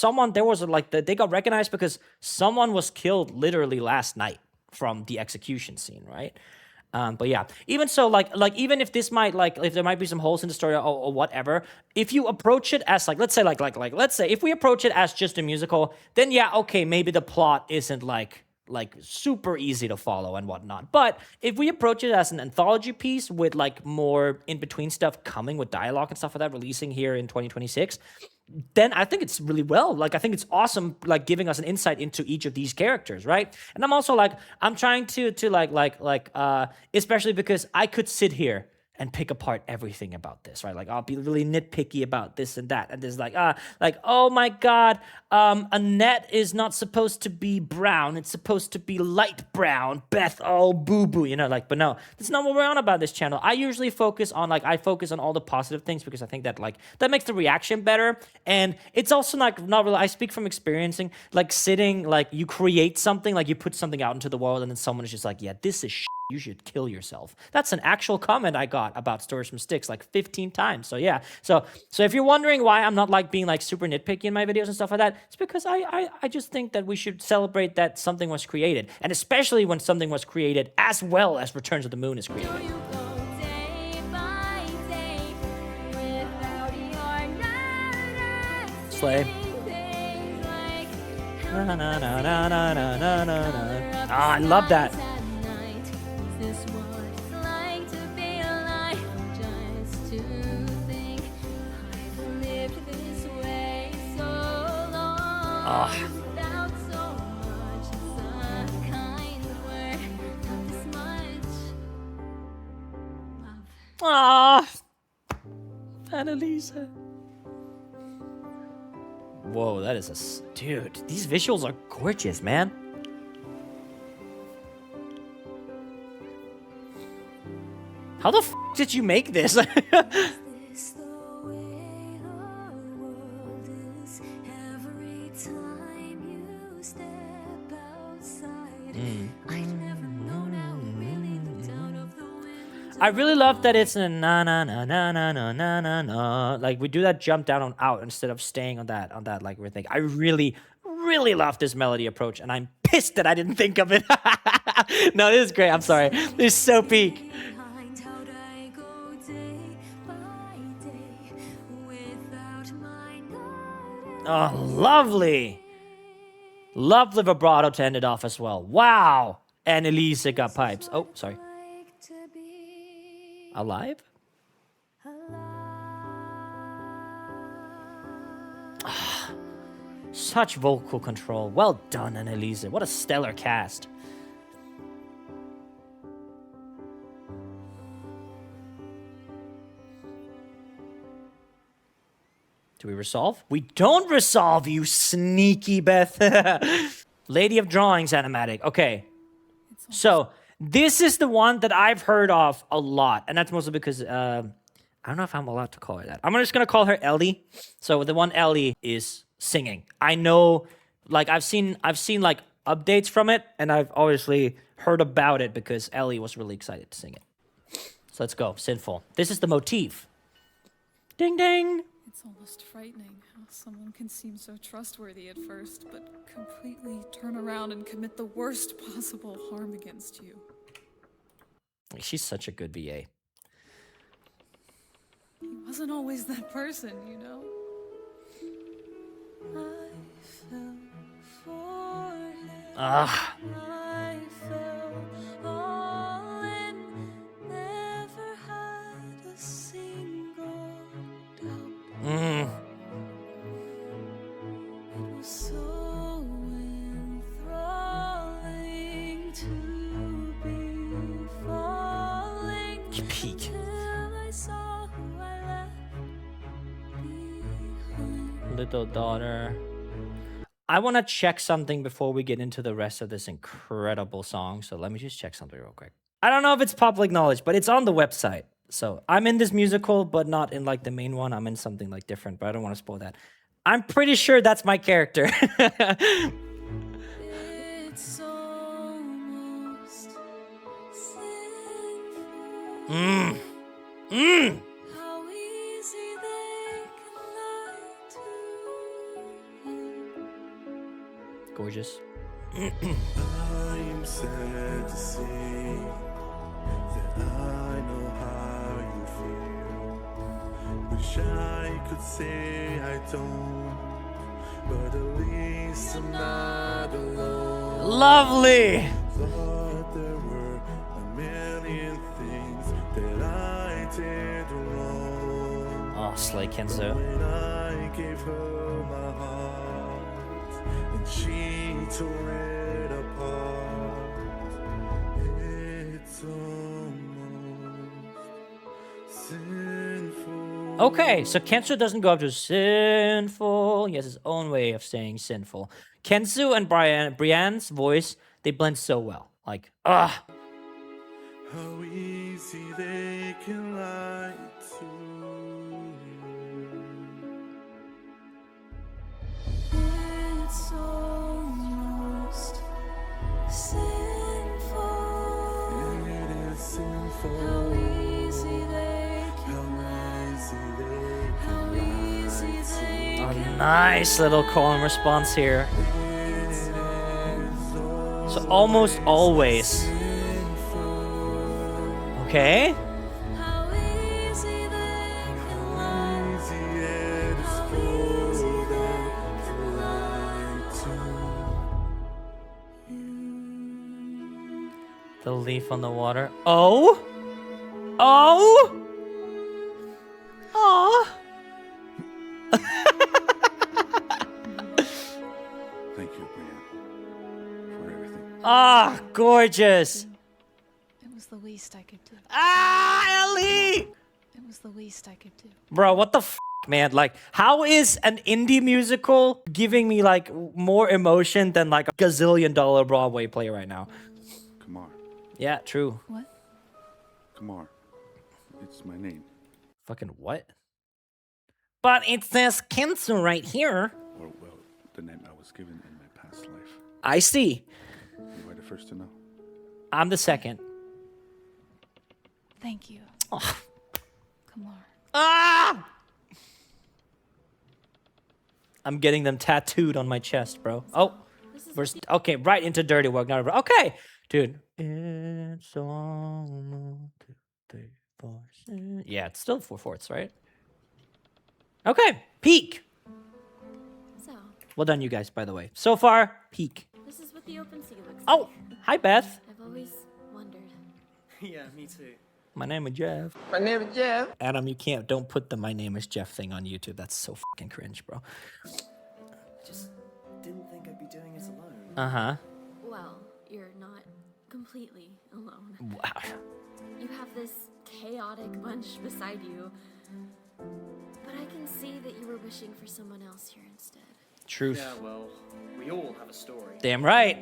A: they got recognized because someone was killed literally last night from the execution scene, right? But yeah, even so, like even if this might if there might be some holes in the story or whatever, if you approach it as let's say if we approach it as just a musical, then yeah, okay, maybe the plot isn't like super easy to follow and whatnot. But if we approach it as an anthology piece with like more in between stuff coming with dialogue and stuff like that, releasing here in 2026, then I think it's really well. I think it's awesome, giving us an insight into each of these characters, right? And I'm also I'm trying to especially because I could sit here and pick apart everything about this, right? Like I'll be really nitpicky about this and that, and there's like oh my god, a net is not supposed to be brown, it's supposed to be light brown. Beth, oh boo boo, you know, like, but no, that's not what we're on about this channel. I usually focus on I focus on all the positive things because I think that that makes the reaction better, and it's also not really. I speak from experiencing, like sitting, like you create something, like you put something out into the world, and then someone is just like, yeah, this is shit. You should kill yourself. That's an actual comment I got about Stories from Sticks like 15 times. So yeah. So if you're wondering why I'm not like being like super nitpicky in my videos and stuff like that, it's because I just think that we should celebrate that something was created. And especially when something was created as well as Returns of the Moon is created. Slay. Ah, I love that. Annalisa. Whoa, that is dude, these visuals are gorgeous, man. How the f did you make this? I really love that it's a na na na na na na na na na. Like we do that jump down on out instead of staying on that like we're thinking. I really love this melody approach, and I'm pissed that I didn't think of it. No, this is great. I'm sorry. This is so peak. Oh, lovely. Lovely vibrato to end it off as well. Wow. And Elisa got pipes. Oh, sorry. Alive? Such vocal control. Well done, Annalisa. What a stellar cast. Do we resolve? We don't resolve, you sneaky Beth. Lady of Drawings animatic. Okay. So, this is the one that I've heard of a lot. And that's mostly because, I don't know if I'm allowed to call her that. I'm just going to call her Ellie. So, the one Ellie is singing. I know, like, I've seen like, updates from it. And I've obviously heard about it because Ellie was really excited to sing it. So, let's go. Sinful. This is the motif. Ding, ding.
B: It's almost frightening how someone can seem so trustworthy at first, but completely turn around and commit the worst possible harm against you.
A: She's such a good VA.
B: He wasn't always that person, you know?
F: I fell for him.
A: Ah.
F: I fell all in, never had a single doubt. It was so enthralling to be falling
A: Peak.
F: till I saw who I left behind.
A: Little daughter. I want to check something before we get into the rest of this incredible song. So let me just check something real quick. I don't know if it's public knowledge, but it's on the website. So I'm in this musical, but not in like the main one. I'm in something like different, but I don't want to spoil that. I'm pretty sure that's my character.
F: It's almost sinful. How easy they can lie to you.
A: Gorgeous.
C: I'm sad to see that I know how you feel. Wish I could say I don't, but at least I'm not alone.
A: Lovely.
C: Thought there were a million things that I did wrong.
A: Oh, Slay Kenzo.
C: When I gave her my heart and she tore it apart, it's almost
A: Okay, so Kensu doesn't go up to sinful. He has his own way of saying sinful. Kensu and Brienne's voice, they blend so well. Like, ah.
C: How easy they can lie to
B: It's almost sinful.
C: It is sinful.
B: How easy they
A: A nice little call and response here. So almost always. Okay.
B: How easy they can lie.
A: The leaf on the water. Oh? Oh? Aw.
C: Thank you, Brienne, for everything.
A: Ah, gorgeous.
B: It was the least I could do.
A: Ah, Ellie!
B: It was the least I could do.
A: Bro, what the f, man? Like, how is an indie musical giving me, like, more emotion than, like, a gazillion-dollar Broadway play right now?
C: Kamar.
A: Yeah, true.
B: What?
C: Kamar. It's my name.
A: Fucking what? But it says Kensu right here.
C: Well, the name I was given in my past life.
A: I see.
C: You are the first to know.
A: I'm the second.
B: Thank you.
A: Oh.
B: Kamar.
A: Ah! I'm getting them tattooed on my chest, bro. Oh, okay, right into dirty work. Not okay, dude. It's almost 2, 3, 4, 6. Yeah, it's still 4/4, right? Okay, peak.
E: So,
A: Well done, you guys. By the way, so far peak.
E: this is what the open sea looks like.
A: Oh, hi Beth.
E: I've always wondered.
J: Yeah, me too.
A: My name is Jeff.
K: My name is Jeff.
A: Adam, you can't. Don't put the "My name is Jeff" thing on YouTube. That's so fucking cringe, bro.
J: Just didn't think I'd be doing it alone.
A: Uh huh.
E: Well, you're not completely alone.
A: Wow.
E: You have this chaotic bunch beside you. But I can see that you were wishing for someone else here instead.
A: Truth.
J: Yeah, well, we all have a story.
A: Damn right.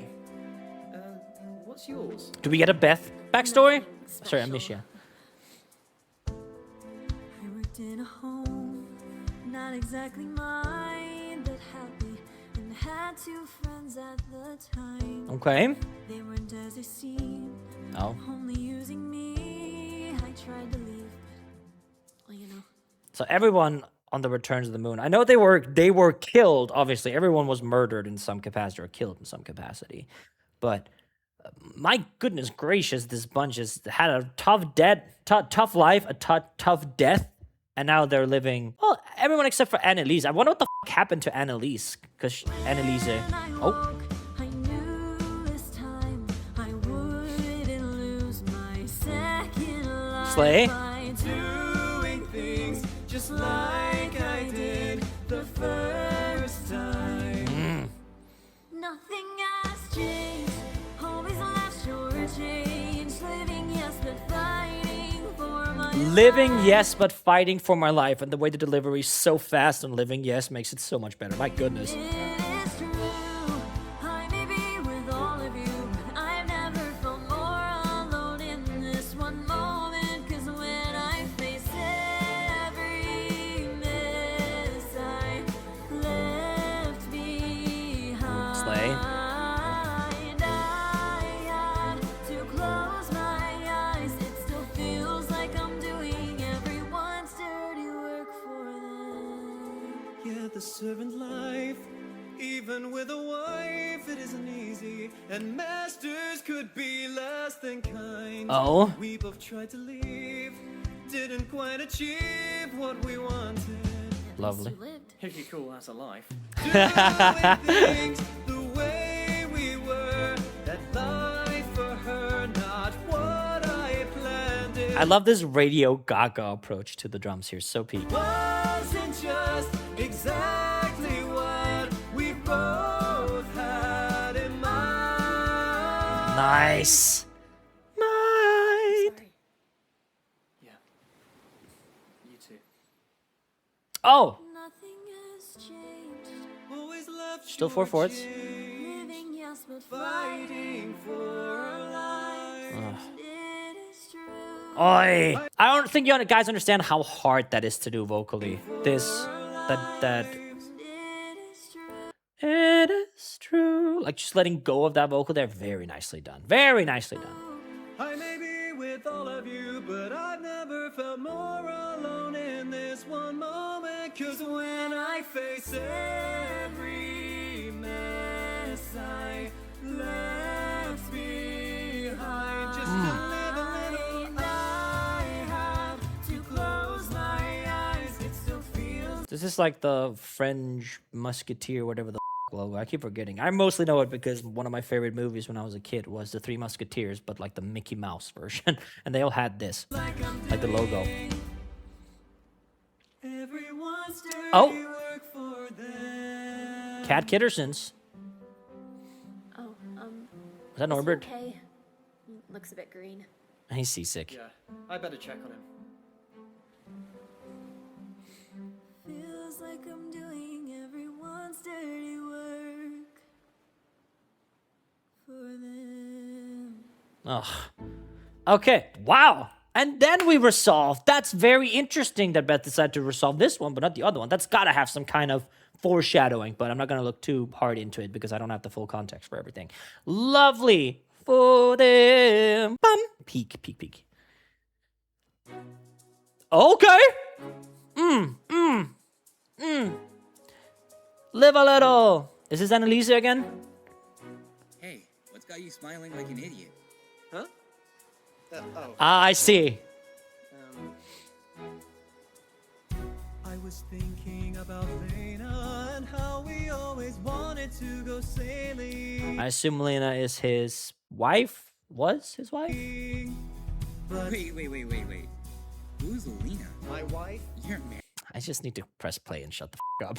J: What's yours?
A: Do we get a Beth backstory? Sorry, I miss you.
F: I worked in a home, not exactly mine, but happy, and had 2 friends at the time.
A: Okay.
F: They weren't as they seemed,
A: Oh.
F: only using me. I tried to leave, but, well, you know.
A: So everyone on the Returns of the Moon, I know they were killed. Obviously, everyone was murdered in some capacity or killed in some capacity. But my goodness gracious, this bunch has had a tough life, a tough death, and now they're living. Well, everyone except for Annalise. I wonder what the f happened to Annalise, because Annalise. Oh.
F: I knew this time I wouldn't lose my second life.
A: Slay.
F: By doing things just like I did the first time. Nothing has changed. Always left shortchanged. Living, yes, but fighting for my
A: Living, yes, but fighting for my life. And the way the delivery is so fast on Living, yes, makes it so much better. My goodness.
F: It is true. I may be with all of you, but I've never felt more alone in this one moment. 'Cause when I face every miss I left behind,
A: Slay.
F: I had to close my eyes. It still feels like I'm doing everyone's dirty work for them.
L: Yeah, the servant life, even with a wife, it isn't easy. And masters could be less than kind.
A: Oh.
L: We both tried to leave, didn't quite achieve what we wanted.
A: Lovely.
J: If you call that a life.
L: Doing things the way we were, that life for her, not what I planned it.
A: I love this Radio Gaga approach to the drums here. So peak.
L: Wasn't just exactly what we both had in mind.
A: Nice.
J: Yeah. You too.
A: Oh!
E: Nothing has changed.
L: Always left
A: Still
L: you
A: 4/4.
E: Living, yes, but
L: fighting for our lives.
E: it is true.
A: Oi! I don't think you guys understand how hard that is to do vocally. This, that. It is true. Like just letting go of that vocal there. Very nicely done. Very nicely done.
L: I may be with all of you, but I've never felt more alone in this one moment. Cause when I face every mess I left behind, just to live a little, I have to close my eyes. It still feels.
A: This is like the French Musketeer, whatever the logo. I keep forgetting. I mostly know it because one of my favorite movies when I was a kid was the Three Musketeers, but like the Mickey Mouse version. And they all had this, like the logo. Oh! Cat Kittersons.
E: Oh,
A: Was that Norbert?
E: Okay. Looks a bit green.
A: He's seasick.
I: Yeah, I better check on him.
E: Feels like I'm doing everyone's dirty work for them.
A: Ugh. Okay, wow. And then we resolved. That's very interesting that Beth decided to resolve this one, but not the other one. That's gotta have some kind of foreshadowing, but I'm not gonna look too hard into it because I don't have the full context for everything. Lovely for them. Bum. Peek, peek, peek. Okay. Live a little. Is this Annalisa again?
N: Hey, what's got you smiling like an idiot?
I: Huh? Oh.
A: Ah, I see.
L: I was thinking about Lena and how we always wanted to go sailing.
A: I assume Lena is his wife? Was his wife?
N: Wait. Who's Lena?
I: My wife?
N: You're married.
A: I just need to press play and shut the up.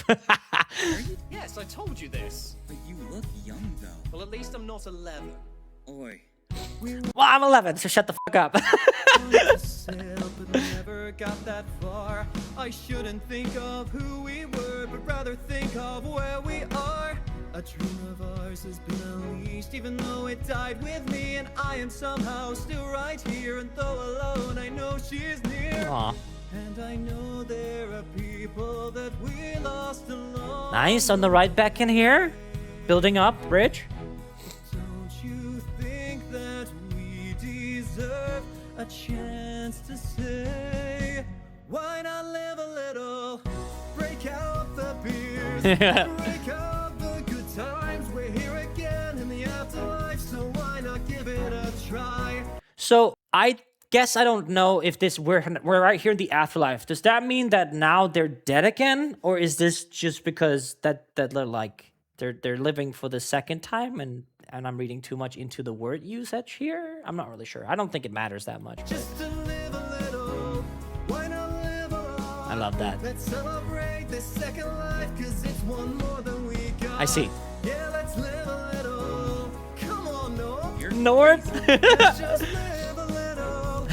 I: Yes, I told you this.
N: But you look young, though.
I: Well, at least I'm not 11.
N: Oi.
A: Well, I'm 11, so shut the up.
L: But never got that far. I shouldn't think of who we were, but rather think of where we are. A dream of ours has been unleashed, even though it died with me, and I am somehow still right here. And though alone, I know she's near.
A: Aw.
L: And I know there are people that we lost along.
A: Nice, on the right back in here. Building up, bridge.
L: Don't you think that we deserve a chance to say, why not live a little? Break out the beers, break out the good times. We're here again in the afterlife, so why not give it a try?
A: So I guess I don't know if this we're right here in the afterlife. Does that mean that now they're dead again, or is this just because that they're like they're living for the second time and I'm reading too much into the word usage here? I'm not really sure. I don't think it matters that much.
L: Just to live a little, why not live a lot?
A: I love that.
L: Let's celebrate this second life, cause it's one more than we got.
A: I see.
L: Yeah, let's live a little. Come on, no.
N: You're
A: North.
L: Let's just live a little.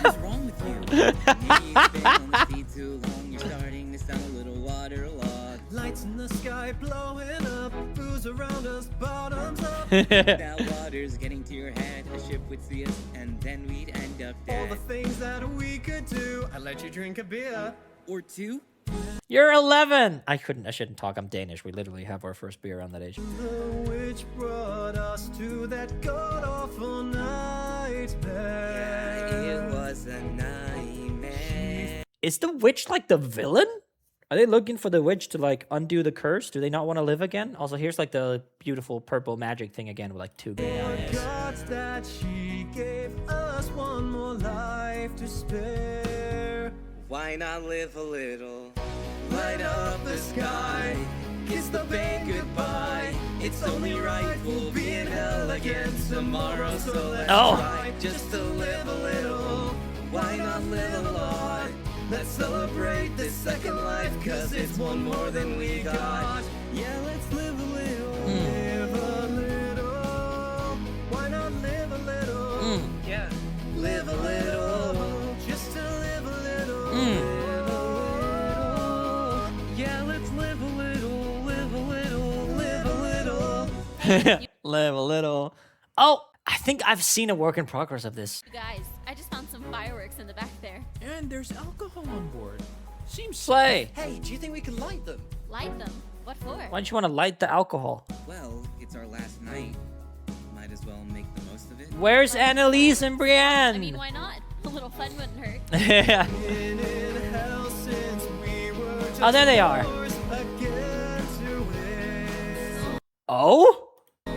N: What's wrong with you? Maybe you've been on the sea too long. You're starting to sound a little waterlogged.
L: Lights in the sky blowing up, booze around us, bottoms up.
N: That water's getting to your head. A ship would see us, and then we'd end up
L: All
N: dead.
L: the things that we could do. I'd let you drink a beer.
N: Or two.
A: You're 11. I shouldn't talk. I'm Danish. We literally have our first beer around that age.
L: The witch brought us to that god-awful nightmare.
N: Yeah, it was a nightmare.
A: Is the witch like the villain? Are they looking for the witch to like undo the curse? Do they not want to live again? Also, here's like the beautiful purple magic thing again with like two green eyes.
L: Gods that she gave us one more life to spare.
N: Why not live a little?
L: Light up the sky, kiss the babe goodbye. It's only right we'll be in hell again tomorrow, so let's try just to live a little. Why not live a lot? Let's celebrate this second life, cause it's one more than we got. Yeah, let's live a little. Live a little. Why not live a little?
I: Yeah.
L: Live a little. Just to live a little. Live a little.
A: Live a little. Oh, I think I've seen a work in progress of this.
E: You guys, I just found some fireworks in the back there.
G: And there's alcohol on board. Seems
A: Slay.
I: Hey, do you think we can light them?
E: Light them? What for?
A: Why don't you want to light the alcohol?
N: Well, it's our last night. Might as well make the most of it.
A: Where's Annalise and Brienne?
E: I mean, why not? A little fun wouldn't hurt.
A: Yeah. Oh, there they are. Oh? What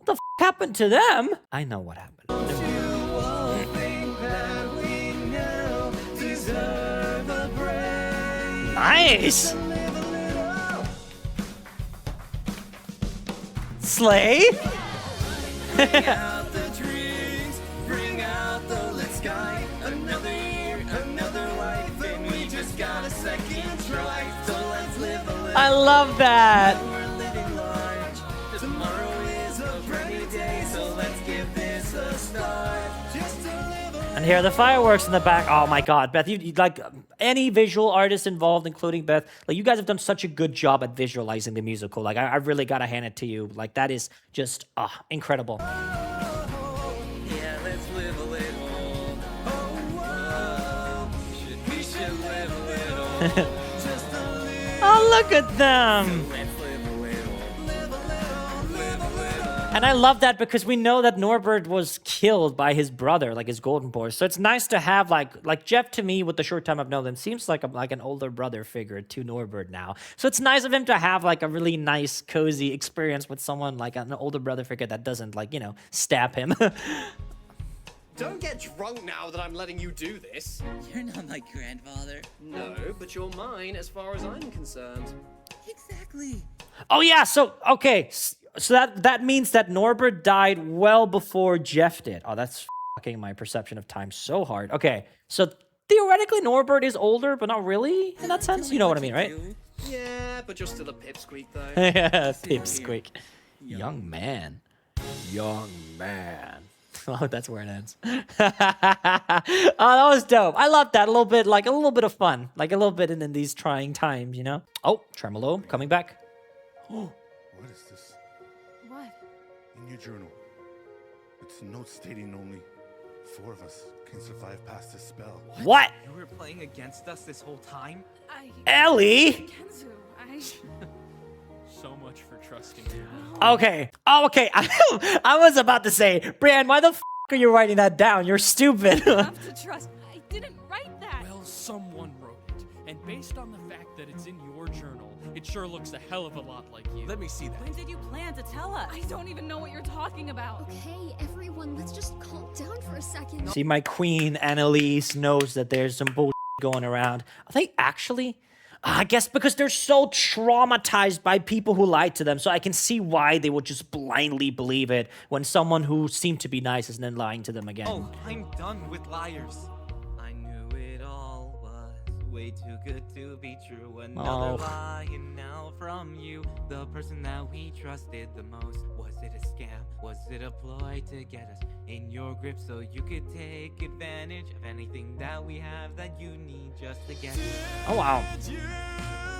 A: the f happened to them? I know what happened. Nice. Slay?
L: Bring out the drinks, bring out the lit sky. Another year, another life, and we just got a second try. So let's live a little.
A: I love that.
L: We're living large. Tomorrow is a brand new day, so let's give this a start. Just to live a
A: And here are the fireworks in the back. Oh my God, Beth, you like any visual artist involved, including Beth, like you guys have done such a good job at visualizing the musical. Like I really gotta hand it to you. Like that is just incredible.
L: yeah, let's live a little. Oh, whoa. We should live a little. Just a little.
A: Oh, look at them.
L: Let's live a little. Live a little, live a little.
A: And I love that because we know that Norbert was killed by his brother, like his golden boy. So it's nice to have like Jeff, to me, with the short time I've known him, seems like an older brother figure to Norbert now. So it's nice of him to have like a really nice, cozy experience with someone like an older brother figure that doesn't like, stab him.
I: Don't get drunk now that I'm letting you do this.
N: You're not my grandfather.
I: No, but you're mine as far as I'm concerned.
N: Exactly.
A: Oh yeah, so okay. So that means that Norbert died well before Jeff did. Oh, that's fucking my perception of time so hard. Okay, so theoretically Norbert is older, but not really in that sense. You know what I mean, right?
I: Yeah, but you're still a pipsqueak though.
A: Yeah, pipsqueak. Young man. Young man. Oh, that's where it ends. Oh, that was dope. I love that. A little bit of fun. Like a little bit in these trying times, Oh, Tremolo coming back.
D: Oh, what is this?
B: What?
D: In your journal, it's a note stating only 4 of us can survive past this spell.
A: What?
J: You were playing against us this whole time?
A: Ellie?
B: Kenzu,
G: so much for trusting me.
A: Okay. Oh, okay. I was about to say, Brian, why the f are you writing that down? You're stupid.
B: I have to trust. I didn't write that.
G: Well, someone wrote it. And based on the fact that it's in your journal, it sure looks a hell of a lot like you.
J: Let me see that.
H: When did you plan to tell us?
B: I don't even know what you're talking about.
M: Okay, everyone, let's just calm down for a second.
A: See, my queen, Annalise, knows that there's some bullshit going around. Are they actually? I guess because they're so traumatized by people who lied to them, so I can see why they would just blindly believe it when someone who seemed to be nice is then lying to them again.
J: Oh, I'm done with liars. I knew it all was way too good to be true. Another lie, and now from you, the person that we trusted the most. Was it a scam? Was it a ploy to get us in your grip so you could take advantage of anything that we have that you need just to get?
A: Oh wow.
L: Did you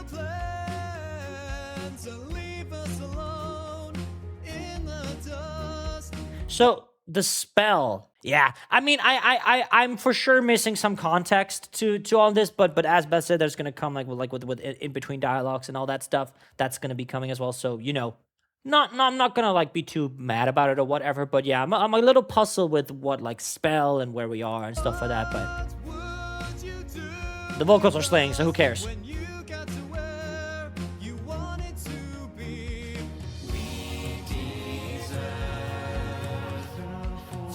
L: plan to leave us alone in the dust?
A: So the spell, yeah. I mean, I'm for sure missing some context to all this, but as Beth said, there's gonna come with in between dialogues and all that stuff. That's gonna be coming as well. So I'm not gonna be too mad about it or whatever. But yeah, I'm a little puzzled with what spell and where we are and stuff like that. But the vocals are slaying, so who cares?
L: When you got to where you wanted to be, we deserve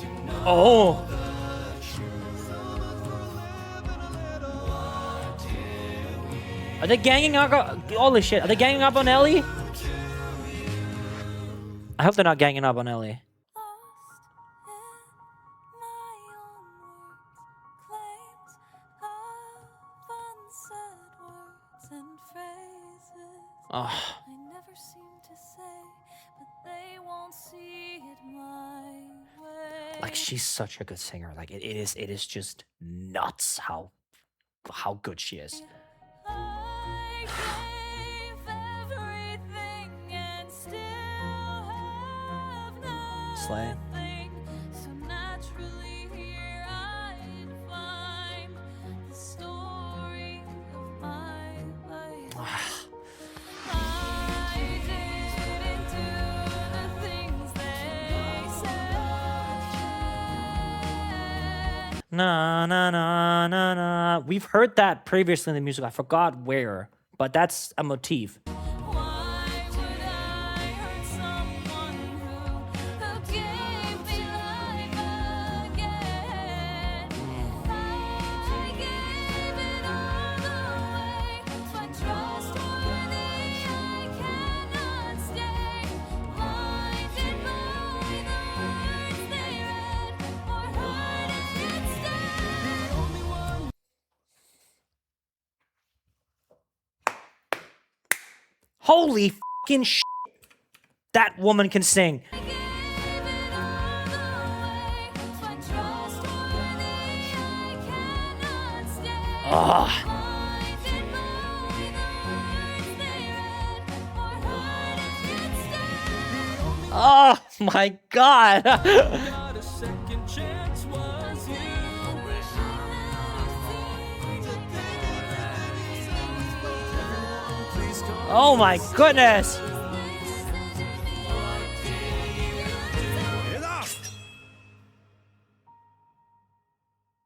L: to know
A: Oh.
L: the truth.
A: Are they ganging up? Holy shit! Are they ganging up on Ellie? I hope they're not ganging up on Ellie. Oh.
F: I never seem to say, but they won't see it my way.
A: She's such a good singer. It is just nuts how good she is.
F: I gave everything and
A: Slay.
B: So naturally here I'd find the story of my life. I didn't do the things they said.
A: Na na na na na. We've heard that previously in the music. I forgot where, but that's a motif.
B: Why would I hurt someone who gave me life again? I gave it all away, but trustworthy I cannot stay. Blinded by the words they read, or heard instead.
A: Holy fucking shit. That woman can sing. Ugh. Oh my god. Oh my goodness.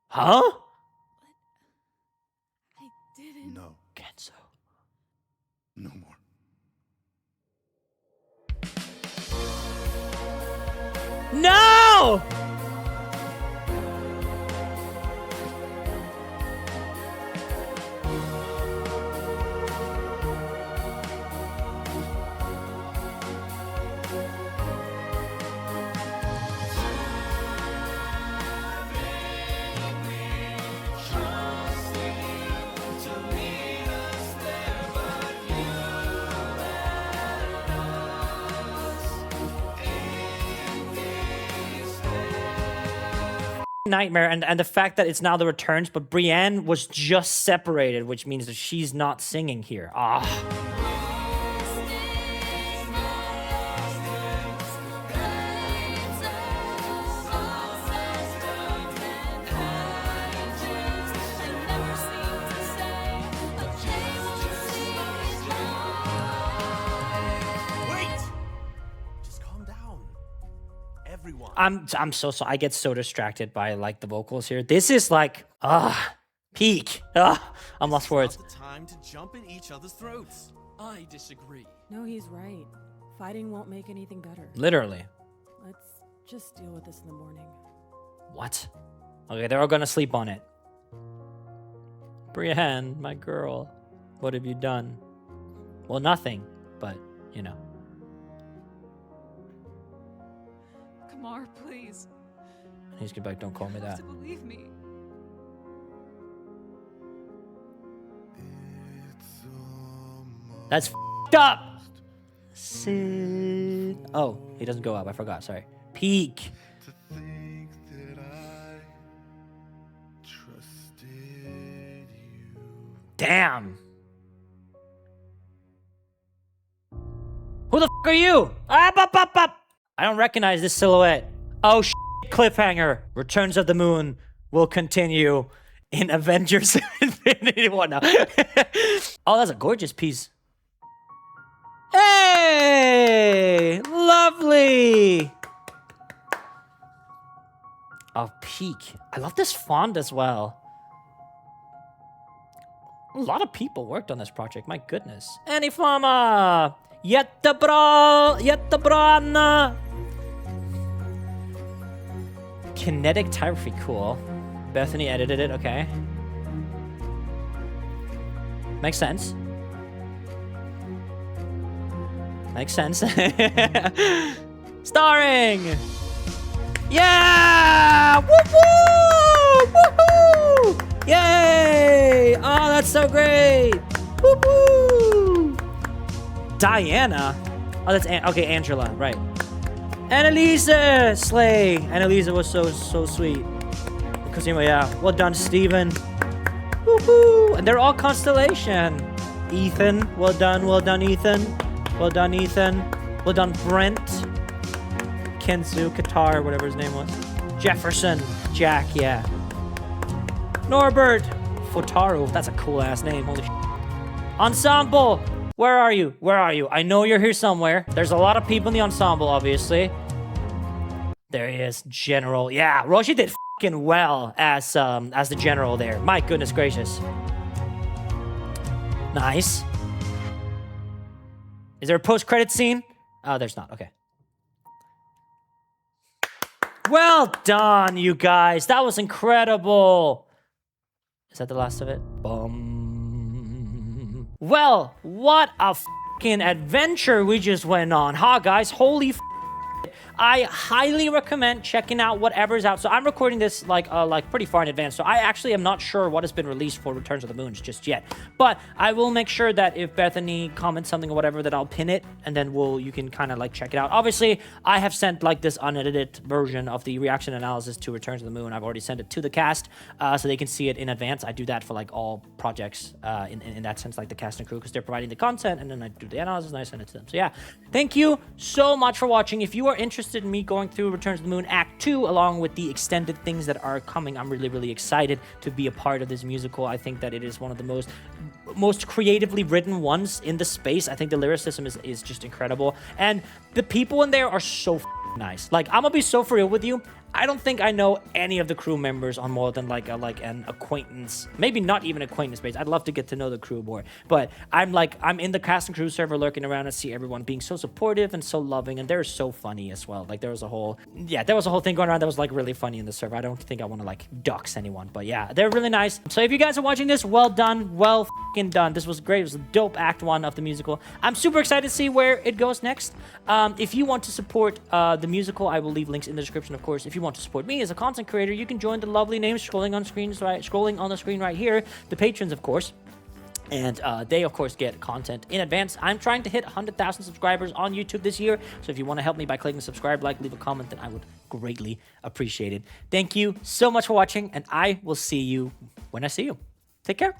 A: Huh?
B: I didn't.
D: No.
A: Kenzo.
D: No more.
A: No! Nightmare, and the fact that it's now the returns, but Brienne was just separated, which means that she's not singing here. Ah. I'm so sorry. I get so distracted by like the vocals here. This is like peak. I'm lost for words.
L: The time to jump in each other's throats.
J: I disagree.
H: No, he's right. Fighting won't make anything better.
A: Literally.
H: Let's just deal with this in the morning.
A: What? Okay, they're all gonna sleep on it. Brienne, my girl, what have you done? Well, nothing, but you know.
B: Kamar, please.
A: He's gonna be like, don't call me
B: You have
A: that.
B: to believe me.
A: That's f***ed up. Sid. Oh, he doesn't go up. I forgot. Sorry. Peak. Damn. Who the f*** are you? Up. I don't recognize this silhouette. Oh, cliffhanger. Returns of the Moon will continue in Avengers Infinity War now. Oh, that's a gorgeous piece. Hey! Lovely! Oh, peak. I love this font as well. A lot of people worked on this project, my goodness. Aniflama! Jättebra, Anna! Kinetic typography, cool. Bethany edited it, okay. Makes sense. Makes sense. Starring! Yeah! Woo-hoo! Woohoo! Yay! Oh, that's so great! Woo-hoo! Diana? Oh, that's okay, Angela, right. Annalisa! Slay! Annalisa was so sweet. Because anyway, yeah. Well done, Steven. Woohoo! And they're all Constellation. Ethan, well done, Ethan. Well done, Ethan. Well done, Brent. Kenzu, Qatar, whatever his name was. Jefferson, Jack, yeah. Norbert, Futaro, that's a cool ass name, holy shit. Ensemble, where are you? Where are you? I know you're here somewhere. There's a lot of people in the ensemble, obviously. There he is, General. Yeah, Roshi did fucking well as the General there. My goodness gracious. Nice. Is there a post-credit scene? Oh, there's not. Okay. Well done, you guys. That was incredible. Is that the last of it? Bum. Well, what a fucking adventure we just went on, huh, guys? Holy I highly recommend checking out whatever's out. So I'm recording this like pretty far in advance. So I actually am not sure what has been released for Returns of the Moons just yet. But I will make sure that if Bethany comments something or whatever, that I'll pin it, and then you can kind of like check it out. Obviously, I have sent like this unedited version of the reaction analysis to Returns of the Moon. I've already sent it to the cast so they can see it in advance. I do that for like all projects in that sense, like the cast and crew, because they're providing the content, and then I do the analysis and I send it to them. So yeah, thank you so much for watching. If you are interested in me going through Returns of the Moon Act 2 along with the extended things that are coming, I'm really excited to be a part of this musical. I think that it is one of the most creatively written ones in the space. I think the lyricism is just incredible, and the people in there are so nice. Like, I'm gonna be so for real with you. I don't think I know any of the crew members on more than like an acquaintance, maybe not even acquaintance base. I'd love to get to know the crew more, but I'm in the cast and crew server lurking around and see everyone being so supportive and so loving, and they're so funny as well. Like there was a whole thing going around that was like really funny in the server. I don't think I want to like dox anyone, but yeah, they're really nice. So if you guys are watching this, well done, well fucking done. This was great. It was a dope act 1 of the musical. I'm super excited to see where it goes next. If you want to support the musical, I will leave links in the description, of course. If you want to support me as a content creator, you can join the lovely names scrolling on the screen right here, the patrons, of course. And they, of course, get content in advance. I'm trying to hit 100,000 subscribers on YouTube this year. So if you want to help me by clicking subscribe, like, leave a comment, then I would greatly appreciate it. Thank you so much for watching, and I will see you when I see you. Take care.